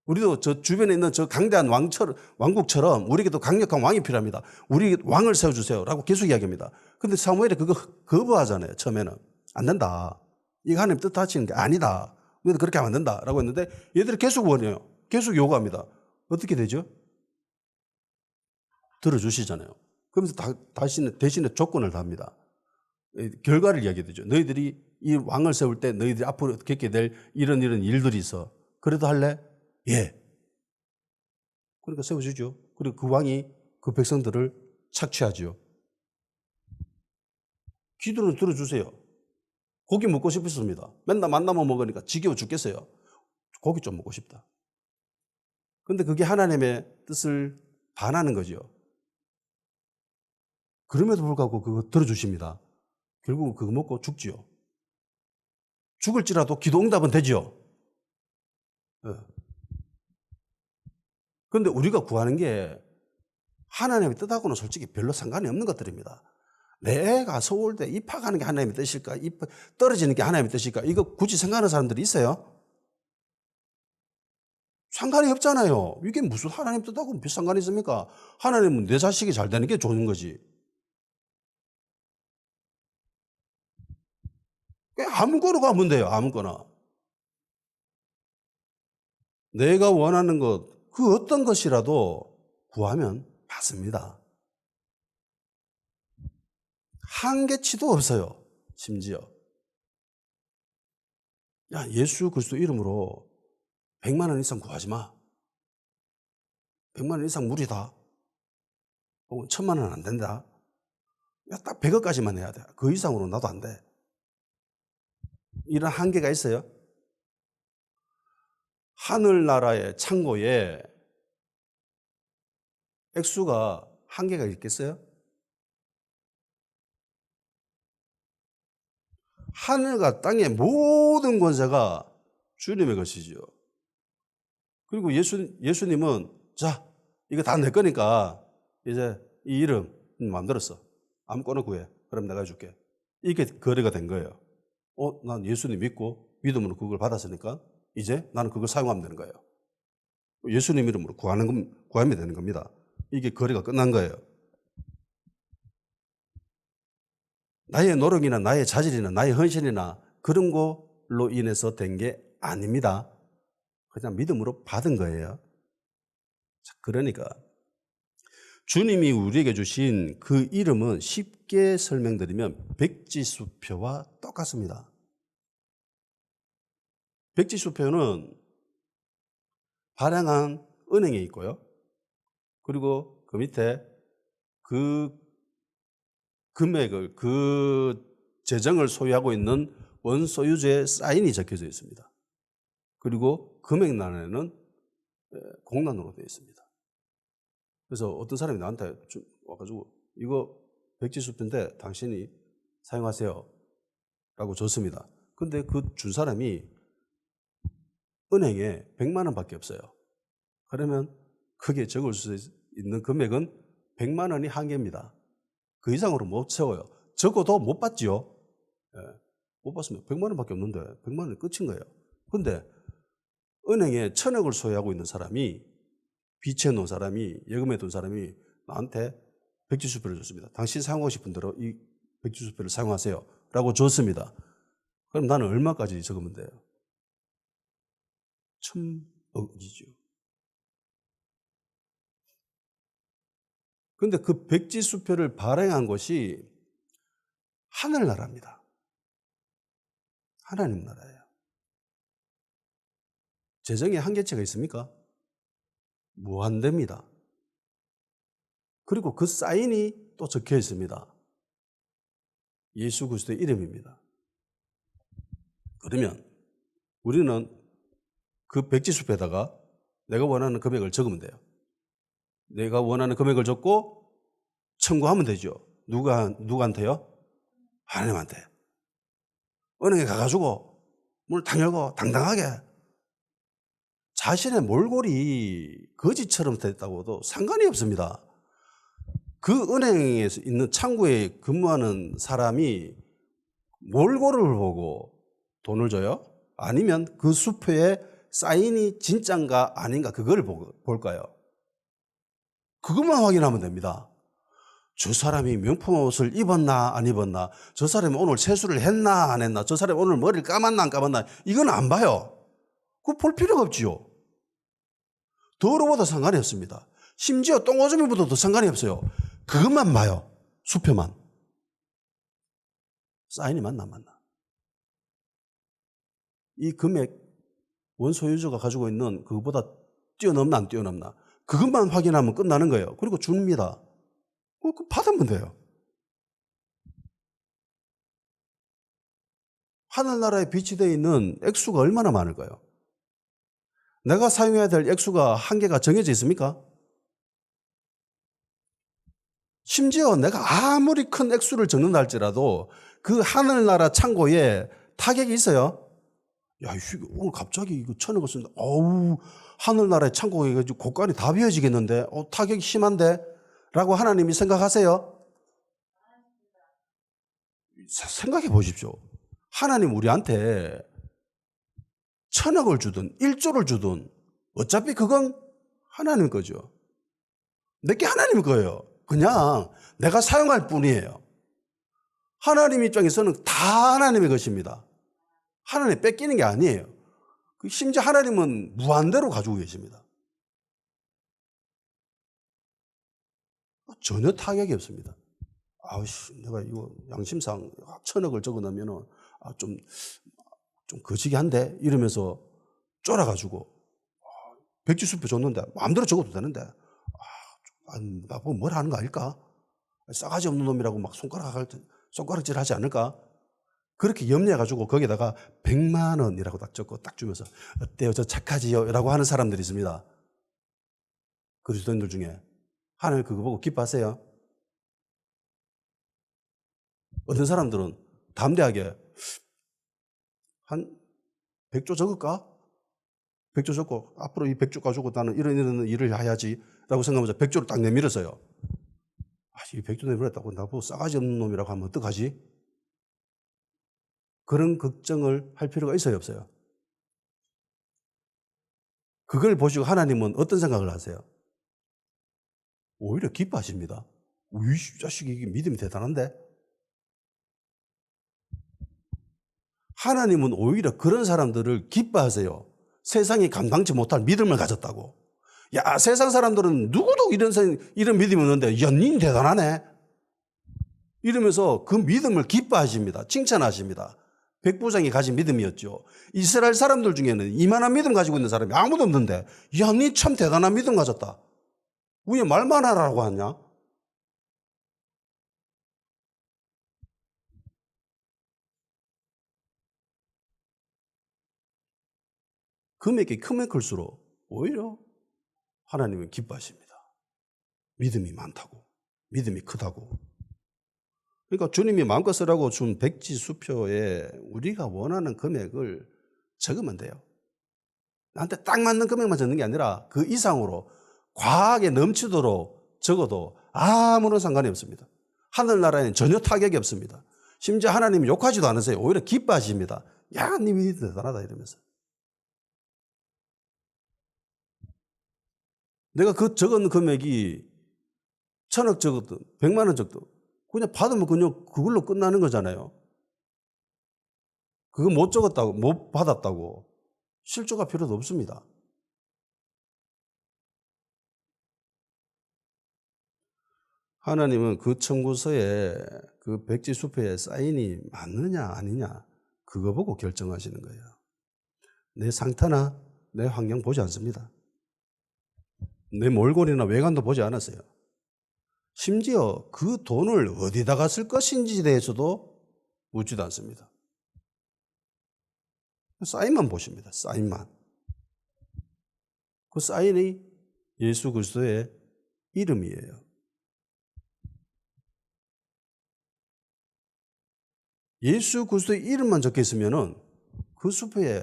우리도 저 주변에 있는 저 강대한 왕국처럼 우리에게도 강력한 왕이 필요합니다. 우리 왕을 세워주세요. 라고 계속 이야기합니다. 근데 사무엘이 그거 거부하잖아요. 처음에는. 안 된다. 이거 하나님 뜻하시는 게 아니다. 우리도 그렇게 하면 안 된다. 라고 했는데 얘들이 계속 원해요. 계속 요구합니다. 어떻게 되죠? 들어주시잖아요. 그러면서 대신에 조건을 답니다. 결과를 이야기해 주죠. 너희들이 이 왕을 세울 때 너희들이 앞으로 겪게 될 이런 일들이 있어. 그래도 할래? 예. 그러니까 세워주죠. 그리고 그 왕이 그 백성들을 착취하죠. 기도는 들어주세요. 고기 먹고 싶었습니다. 맨날 만나만 먹으니까 지겨워 죽겠어요. 고기 좀 먹고 싶다. 근데 그게 하나님의 뜻을 반하는 거죠. 그럼에도 불구하고 그거 들어주십니다. 결국은 그거 먹고 죽지요. 죽을지라도 기도 응답은 되죠. 그런데 우리가 구하는 게 하나님의 뜻하고는 솔직히 별로 상관이 없는 것들입니다. 내 애가 서울대 입학하는 게 하나님의 뜻일까? 떨어지는 게 하나님의 뜻일까? 이거 굳이 생각하는 사람들이 있어요? 상관이 없잖아요. 이게 무슨 하나님 뜻하고는 별 상관이 있습니까? 하나님은 내 자식이 잘 되는 게 좋은 거지. 아무거나 가면 돼요. 아무거나. 내가 원하는 것, 그 어떤 것이라도 구하면 받습니다. 한계치도 없어요. 심지어. 야, 예수 그리스도 이름으로 100만 원 이상 구하지 마. 100만 원 이상 무리다. 혹은 1000만 원 안 된다. 야, 딱 100억까지만 해야 돼. 그 이상으로 나도 안 돼. 이런 한계가 있어요. 하늘나라의 창고에 액수가 한계가 있겠어요? 하늘과 땅의 모든 권세가 주님의 것이지요. 그리고 예수님은 자, 이거 다 내 거니까 이제 이 이름 마음대로 써. 아무거나 구해. 그럼 내가 줄게. 이게 거래가 된 거예요. 난 예수님 믿고 믿음으로 그걸 받았으니까 이제 나는 그걸 사용하면 되는 거예요. 예수님 이름으로 구하면 되는 겁니다. 이게 거래가 끝난 거예요. 나의 노력이나 나의 자질이나 나의 헌신이나 그런 걸로 인해서 된 게 아닙니다. 그냥 믿음으로 받은 거예요. 자, 그러니까 주님이 우리에게 주신 그 이름은 쉽게 설명드리면 백지수표와 똑같습니다. 백지수표는 발행한 은행에 있고요. 그리고 그 밑에 그 금액을, 그 재정을 소유하고 있는 원소유주의 사인이 적혀져 있습니다. 그리고 금액란에는 공란으로 되어 있습니다. 그래서 어떤 사람이 나한테 와가지고 이거 백지수표인데 당신이 사용하세요 라고 줬습니다. 근데 그 준 사람이 은행에 100만 원밖에 없어요. 그러면 크게 적을 수 있는 금액은 100만 원이 한계입니다. 그 이상으로 못 채워요. 적어도 못 받지요. 예, 못 받으면 100만 원밖에 없는데 100만 원이 끝인 거예요. 근데 은행에 1000억을 소유하고 있는 사람이, 빚해 놓은 사람이, 예금해 둔 사람이 나한테 백지수표를 줬습니다. 당신 사용하고 싶은 대로 이 백지수표를 사용하세요 라고 줬습니다. 그럼 나는 얼마까지 적으면 돼요? 1000억이죠. 근데 그 백지수표를 발행한 곳이 하늘나라입니다. 하나님 나라예요. 재정에 한계치가 있습니까? 무한대입니다. 그리고 그 사인이 또 적혀 있습니다. 예수 그리스도의 이름입니다. 그러면 우리는 그 백지수표에다가 내가 원하는 금액을 적으면 돼요. 내가 원하는 금액을 적고 청구하면 되죠. 누구한테요? 하나님한테. 은행에 가가지고 문을 탁 열고 당당하게 자신의 몰골이 거지처럼 됐다고도 상관이 없습니다. 그 은행에 있는 창구에 근무하는 사람이 몰골을 보고 돈을 줘요? 아니면 그 수표에 사인이 진짠가 아닌가 그걸 볼까요? 그것만 확인하면 됩니다. 저 사람이 명품 옷을 입었나 안 입었나, 저 사람이 오늘 세수를 했나 안 했나, 저 사람이 오늘 머리를 감았나 안 감았나, 이건 안 봐요. 그거 볼 필요가 없지요. 더러워도 상관이 없습니다. 심지어 똥오줌이 묻어도 상관이 없어요. 그것만 봐요. 수표만. 사인이 맞나 안 맞나. 이 금액 원소유주가 가지고 있는 그거보다 뛰어넘나 안 뛰어넘나, 그것만 확인하면 끝나는 거예요. 그리고 줍니다. 그거 받으면 돼요. 하늘나라에 비치되어 있는 액수가 얼마나 많을까요? 내가 사용해야 될 액수가 한계가 정해져 있습니까? 심지어 내가 아무리 큰 액수를 적는다 할지라도 그 하늘나라 창고에 타격이 있어요. 야, 오늘 갑자기 이거 1000억을 쓴다. 어우, 하늘나라의 창고에 고간이 다 비어지겠는데? 타격이 심한데? 라고 하나님이 생각하세요? 생각해 보십시오. 하나님 우리한테 1000억을 주든 1조를 주든 어차피 그건 하나님 거죠. 내게 하나님 거예요. 그냥 내가 사용할 뿐이에요. 하나님 입장에서는 다 하나님의 것입니다. 하나님 뺏기는 게 아니에요. 심지어 하나님은 무한대로 가지고 계십니다. 전혀 타격이 없습니다. 아우씨, 내가 이거 양심상 1000억을 적어 놓으면은 좀 거시기 한데 이러면서 쫄아가지고 백지수표 줬는데 마음대로 적어도 되는데 나보고 뭘 하는 거 아닐까? 싸가지 없는 놈이라고 막 손가락질 하지 않을까? 그렇게 염려해가지고 거기다가 100만 원이라고 딱 적고 딱 주면서 어때요? 저 착하지요? 라고 하는 사람들이 있습니다. 그리스도인들 중에. 하나님 그거 보고 기뻐하세요? 어떤 사람들은 담대하게 한 100조 적을까? 100조 적고 앞으로 이 100조 가지고 나는 이런 일을 해야지 라고 생각하면서 100조를 딱 내밀었어요. 이 100조 내밀었다고 나보고 싸가지 없는 놈이라고 하면 어떡하지? 그런 걱정을 할 필요가 있어요, 없어요? 그걸 보시고 하나님은 어떤 생각을 하세요? 오히려 기뻐하십니다. 이 자식이 이게 믿음이 대단한데? 하나님은 오히려 그런 사람들을 기뻐하세요. 세상이 감당치 못할 믿음을 가졌다고. 야, 세상 사람들은 누구도 이런 믿음이 없는데, 야, 니 대단하네. 이러면서 그 믿음을 기뻐하십니다. 칭찬하십니다. 백부장이 가진 믿음이었죠. 이스라엘 사람들 중에는 이만한 믿음 가지고 있는 사람이 아무도 없는데, 야, 니 참 대단한 믿음 가졌다. 왜 말만 하라고 하냐? 금액이 크면 클수록 오히려 하나님은 기뻐하십니다. 믿음이 많다고, 믿음이 크다고. 그러니까 주님이 마음껏 쓰라고 준 백지 수표에 우리가 원하는 금액을 적으면 돼요. 나한테 딱 맞는 금액만 적는 게 아니라 그 이상으로 과하게 넘치도록 적어도 아무런 상관이 없습니다. 하늘나라에는 전혀 타격이 없습니다. 심지어 하나님이 욕하지도 않으세요. 오히려 기뻐하십니다. 야, 네 믿음이 대단하다 이러면서. 내가 그 적은 금액이 1,000억 적었든 100만 원 적든 그냥 받으면 그냥 그걸로 끝나는 거잖아요. 그거 못 적었다고, 못 받았다고 실족할 필요도 없습니다. 하나님은 그 청구서에 그 백지 수표에 사인이 맞느냐 아니냐 그거 보고 결정하시는 거예요. 내 상태나 내 환경 보지 않습니다. 내 몰골이나 외관도 보지 않았어요. 심지어 그 돈을 어디다가 쓸 것인지에 대해서도 묻지도 않습니다. 사인만 보십니다. 사인만. 그 사인이 예수 그리스도의 이름이에요. 예수 그리스도의 이름만 적혀 있으면은 그 수표에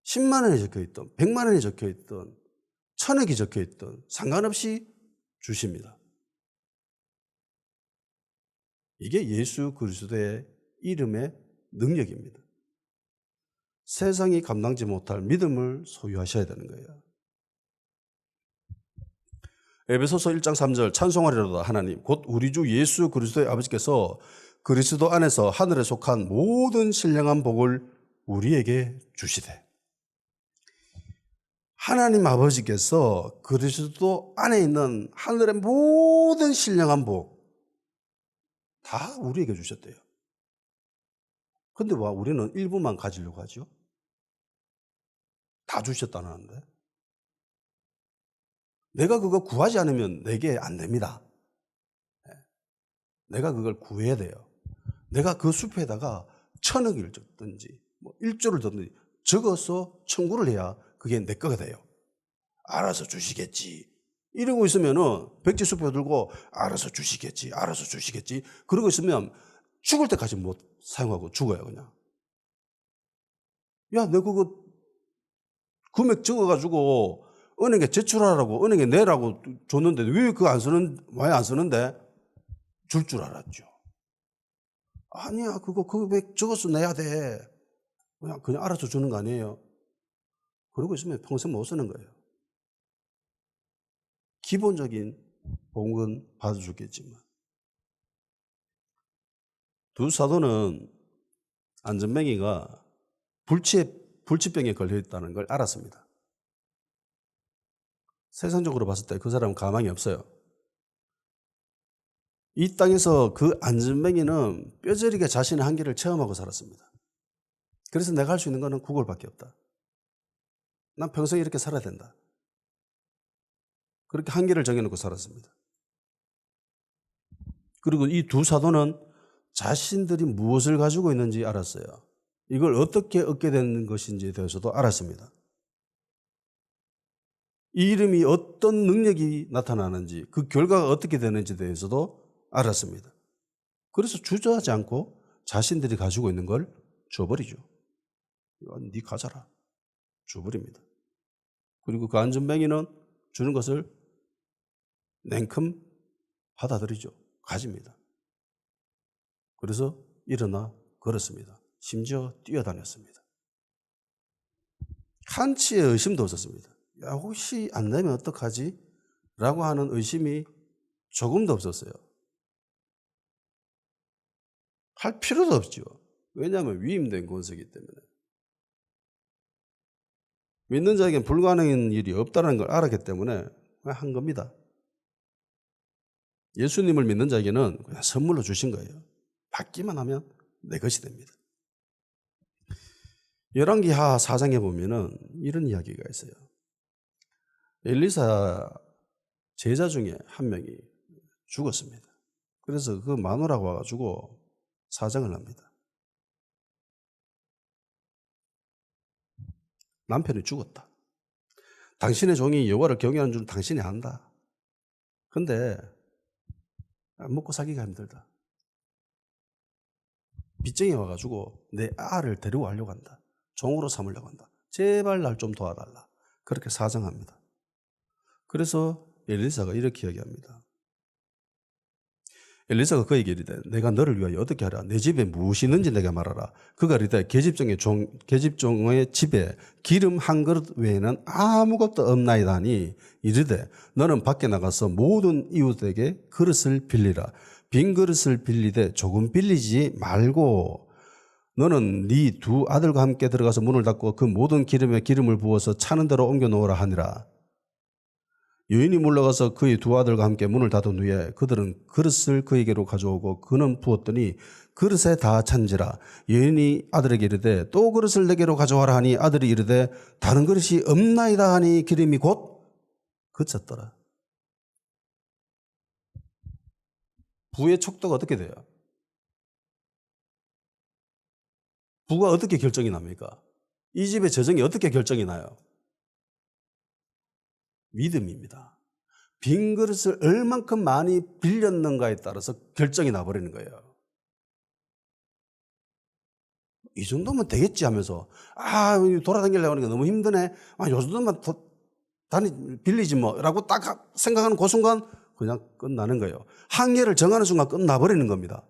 10만 원이 적혀 있던 100만 원이 적혀 있던 1,000억이 적혀 있던 상관없이 주십니다. 이게 예수 그리스도의 이름의 능력입니다. 세상이 감당지 못할 믿음을 소유하셔야 되는 거예요. 에베소서 1장 3절 찬송하리로다 하나님 곧 우리 주 예수 그리스도의 아버지께서 그리스도 안에서 하늘에 속한 모든 신령한 복을 우리에게 주시되 하나님 아버지께서 그리스도 안에 있는 하늘의 모든 신령한 복 다 우리에게 주셨대요. 근데 왜 우리는 일부만 가지려고 하죠? 다 주셨다는데 내가 그거 구하지 않으면 내게 안 됩니다. 내가 그걸 구해야 돼요. 내가 그 숲에다가 1,000억을 적든지 1조를 적든지 적어서 청구를 해야 그게 내 거가 돼요. 알아서 주시겠지. 이러고 있으면은 백지수표 들고 알아서 주시겠지. 알아서 주시겠지. 그러고 있으면 죽을 때까지 못 사용하고 죽어요 그냥. 야, 너 그거 금액 적어가지고 은행에 제출하라고 은행에 내라고 줬는데 왜 그거 왜 안 쓰는데? 줄 줄 알았죠. 아니야, 그거 금액 적어서 내야 돼. 그냥 알아서 주는 거 아니에요. 그러고 있으면 평생 못 쓰는 거예요. 기본적인 복은 받아주겠지만. 두 사도는 안전뱅이가 불치병에 걸려있다는 걸 알았습니다. 세상적으로 봤을 때 그 사람은 가망이 없어요. 이 땅에서 그 안전뱅이는 뼈저리게 자신의 한계를 체험하고 살았습니다. 그래서 내가 할 수 있는 거는 구걸밖에 없다. 난 평생 이렇게 살아야 된다. 그렇게 한계를 정해놓고 살았습니다. 그리고 이 두 사도는 자신들이 무엇을 가지고 있는지 알았어요. 이걸 어떻게 얻게 되는 것인지에 대해서도 알았습니다. 이 이름이 어떤 능력이 나타나는지 그 결과가 어떻게 되는지에 대해서도 알았습니다. 그래서 주저하지 않고 자신들이 가지고 있는 걸 줘버리죠. 네 가져라. 줘버립니다. 그리고 그 안전뱅이는 주는 것을 냉큼 받아들이죠. 가집니다. 그래서 일어나 걸었습니다. 심지어 뛰어다녔습니다. 한치의 의심도 없었습니다. 야, 혹시 안 되면 어떡하지? 라고 하는 의심이 조금도 없었어요. 할 필요도 없죠. 왜냐하면 위임된 권세이기 때문에. 믿는 자에겐 불가능한 일이 없다는 걸 알았기 때문에 한 겁니다. 예수님을 믿는 자에게는 그냥 선물로 주신 거예요. 받기만 하면 내 것이 됩니다. 열왕기하 4장에 보면은 이런 이야기가 있어요. 엘리사 제자 중에 한 명이 죽었습니다. 그래서 그 마누라가 와가지고 사정을 합니다. 남편이 죽었다. 당신의 종이 여호와를 경외하는 줄 당신이 안다. 근데 먹고 살기가 힘들다. 빚쟁이 와가지고 내 알을 데려가려고 한다. 종으로 삼으려고 한다. 제발 날 좀 도와달라. 그렇게 사정합니다. 그래서 엘리사가 이렇게 이야기합니다. 엘리사가 그에게 이르되 내가 너를 위하여 어떻게 하라. 내 집에 무엇이 있는지 내게 말하라. 그가 이르되 계집종의 집에 기름 한 그릇 외에는 아무것도 없나이다 하니 이르되 너는 밖에 나가서 모든 이웃에게 그릇을 빌리라. 빈 그릇을 빌리되 조금 빌리지 말고 너는 네 두 아들과 함께 들어가서 문을 닫고 그 모든 기름에 기름을 부어서 차는 대로 옮겨 놓으라 하니라. 여인이 물러가서 그의 두 아들과 함께 문을 닫은 후에 그들은 그릇을 그에게로 가져오고 그는 부었더니 그릇에 다 찬지라. 여인이 아들에게 이르되 또 그릇을 내게로 가져와라 하니 아들이 이르되 다른 그릇이 없나이다 하니 기름이 곧 그쳤더라. 부의 척도가 어떻게 돼요? 부가 어떻게 결정이 납니까? 이 집의 재정이 어떻게 결정이 나요? 믿음입니다. 빈 그릇을 얼만큼 많이 빌렸는가에 따라서 결정이 나버리는 거예요. 이 정도면 되겠지 하면서 돌아다니려고 하는 게 너무 힘드네. 요 정도만 빌리지 뭐 라고 딱 생각하는 그 순간 그냥 끝나는 거예요. 한계를 정하는 순간 끝나버리는 겁니다.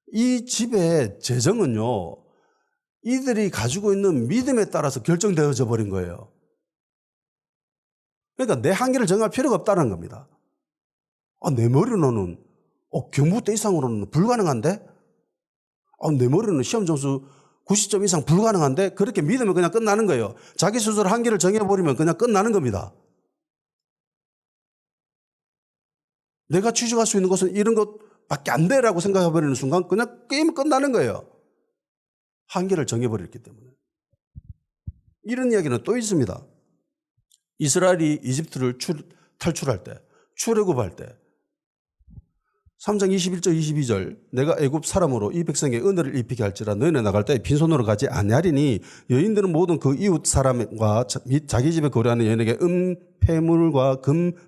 이 집의 재정은요, 이들이 가지고 있는 믿음에 따라서 결정되어져 버린 거예요. 그러니까 내 한계를 정할 필요가 없다는 겁니다. 내 머리로는 경부대 이상으로는 불가능한데? 내 머리로는 시험 점수 90점 이상 불가능한데? 그렇게 믿으면 그냥 끝나는 거예요. 자기 스스로 한계를 정해버리면 그냥 끝나는 겁니다. 내가 취직할 수 있는 것은 이런 것밖에 안 돼라고 생각해버리는 순간 그냥 게임 끝나는 거예요. 한계를 정해버렸기 때문에. 이런 이야기는 또 있습니다. 이스라엘이 이집트를 탈출할 때, 출애굽할 때 3장 21절 22절 내가 애굽 사람으로 이 백성에 은혜를 입히게 할지라 너희는 나갈 때 빈손으로 가지 아니하리니 여인들은 모든 그 이웃 사람과 및 자기 집에 거류하는 여인에게 폐물과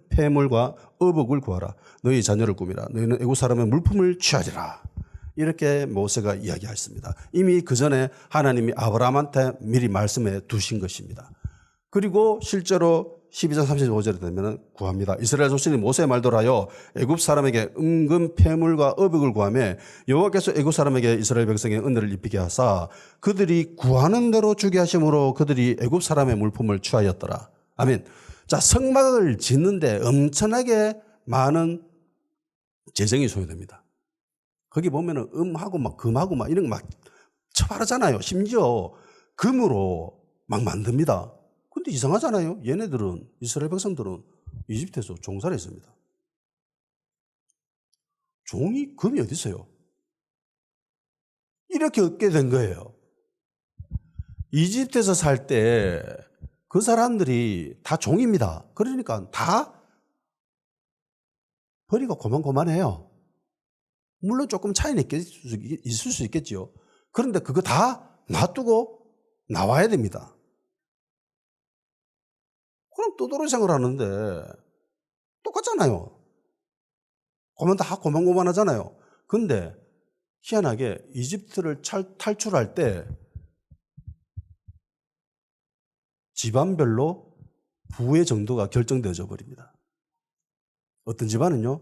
폐물과 어복을 구하라. 너희 자녀를 꾸미라. 너희는 애굽 사람의 물품을 취하리라. 이렇게 모세가 이야기했습니다. 이미 그 전에 하나님이 아브라함한테 미리 말씀해 두신 것입니다. 그리고 실제로 12장 35절에 되면 구합니다. 이스라엘 조신이 모세의 말대로 하여 애굽 사람에게 은금 폐물과 어복을 구하며 여호와께서 애굽 사람에게 이스라엘 백성의 은혜를 입히게 하사 그들이 구하는 대로 주게 하심으로 그들이 애굽 사람의 물품을 취하였더라. 아멘. 자, 성막을 짓는데 엄청나게 많은 재정이 소요됩니다. 거기 보면은 음하고 막 금하고 막 이런 거 막 처바르잖아요. 심지어 금으로 막 만듭니다. 근데 이상하잖아요. 얘네들은, 이스라엘 백성들은 이집트에서 종살이 했습니다. 종이, 금이 어디 있어요? 이렇게 얻게 된 거예요. 이집트에서 살 때 그 사람들이 다 종입니다. 그러니까 다 벌이가 고만고만해요. 물론 조금 차이는 있을 수 있겠죠. 그런데 그거 다 놔두고 나와야 됩니다. 그럼 떠돌이 생활을 하는데 똑같잖아요. 다 고만고만하잖아요. 근데 희한하게 이집트를 탈출할 때 집안별로 부의 정도가 결정되어져 버립니다. 어떤 집안은요,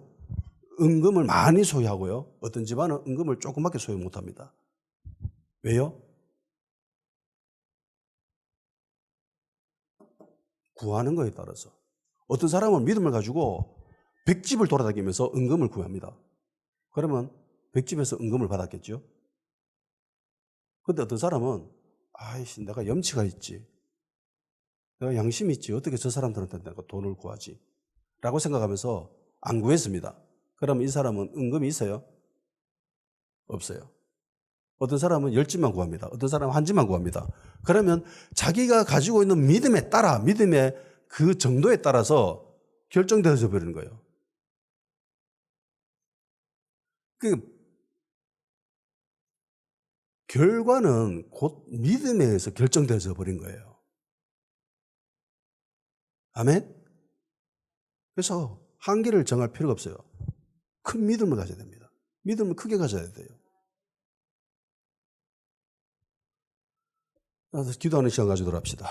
은금을 많이 소유하고요. 어떤 집안은 은금을 조그맣게 소유 못합니다. 왜요? 구하는 거에 따라서. 어떤 사람은 믿음을 가지고 100집을 돌아다니면서 은금을 구합니다. 그러면 100집에서 은금을 받았겠죠. 근데 어떤 사람은 아이씨 내가 염치가 있지. 내가 양심이 있지. 어떻게 저 사람들한테 내가 돈을 구하지? 라고 생각하면서 안 구했습니다. 그러면 이 사람은 은금이 있어요? 없어요. 어떤 사람은 10집만 구합니다. 어떤 사람은 1집만 구합니다. 그러면 자기가 가지고 있는 믿음에 따라, 믿음의 그 정도에 따라서 결정되어져 버리는 거예요. 그 결과는 곧 믿음에 의해서 결정되어져 버린 거예요. 아멘? 그래서 한계를 정할 필요가 없어요. 큰 믿음을 가져야 됩니다. 믿음을 크게 가져야 돼요. 기도하는 시간 가지도록 합시다.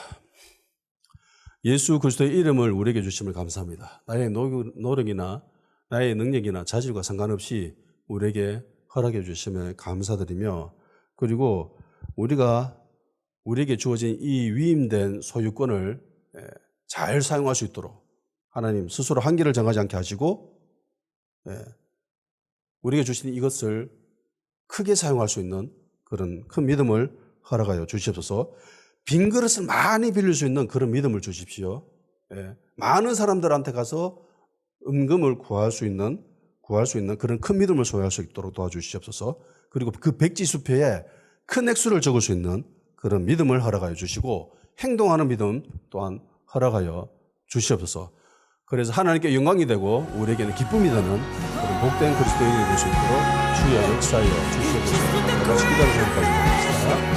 예수 그리스도의 이름을 우리에게 주심을 감사합니다. 나의 노력이나 나의 능력이나 자질과 상관없이 우리에게 허락해 주심을 감사드리며, 그리고 우리에게 주어진 이 위임된 소유권을 잘 사용할 수 있도록 하나님 스스로 한계를 정하지 않게 하시고 우리에게 주신 이것을 크게 사용할 수 있는 그런 큰 믿음을 허락하여 주시옵소서. 빈 그릇을 많이 빌릴 수 있는 그런 믿음을 주십시오. 많은 사람들한테 가서 은금을 구할 수 있는 그런 큰 믿음을 소유할 수 있도록 도와주시옵소서. 그리고 그 백지수표에 큰 액수를 적을 수 있는 그런 믿음을 허락하여 주시고, 행동하는 믿음 또한 허락하여 주시옵소서. 그래서 하나님께 영광이 되고 우리에게는 기쁨이 되는 그런 복된 그리스도인이 될 수 있도록 주여 역사하여 주시옵소서. 같이 기도하는 시간까지 드리겠습니다.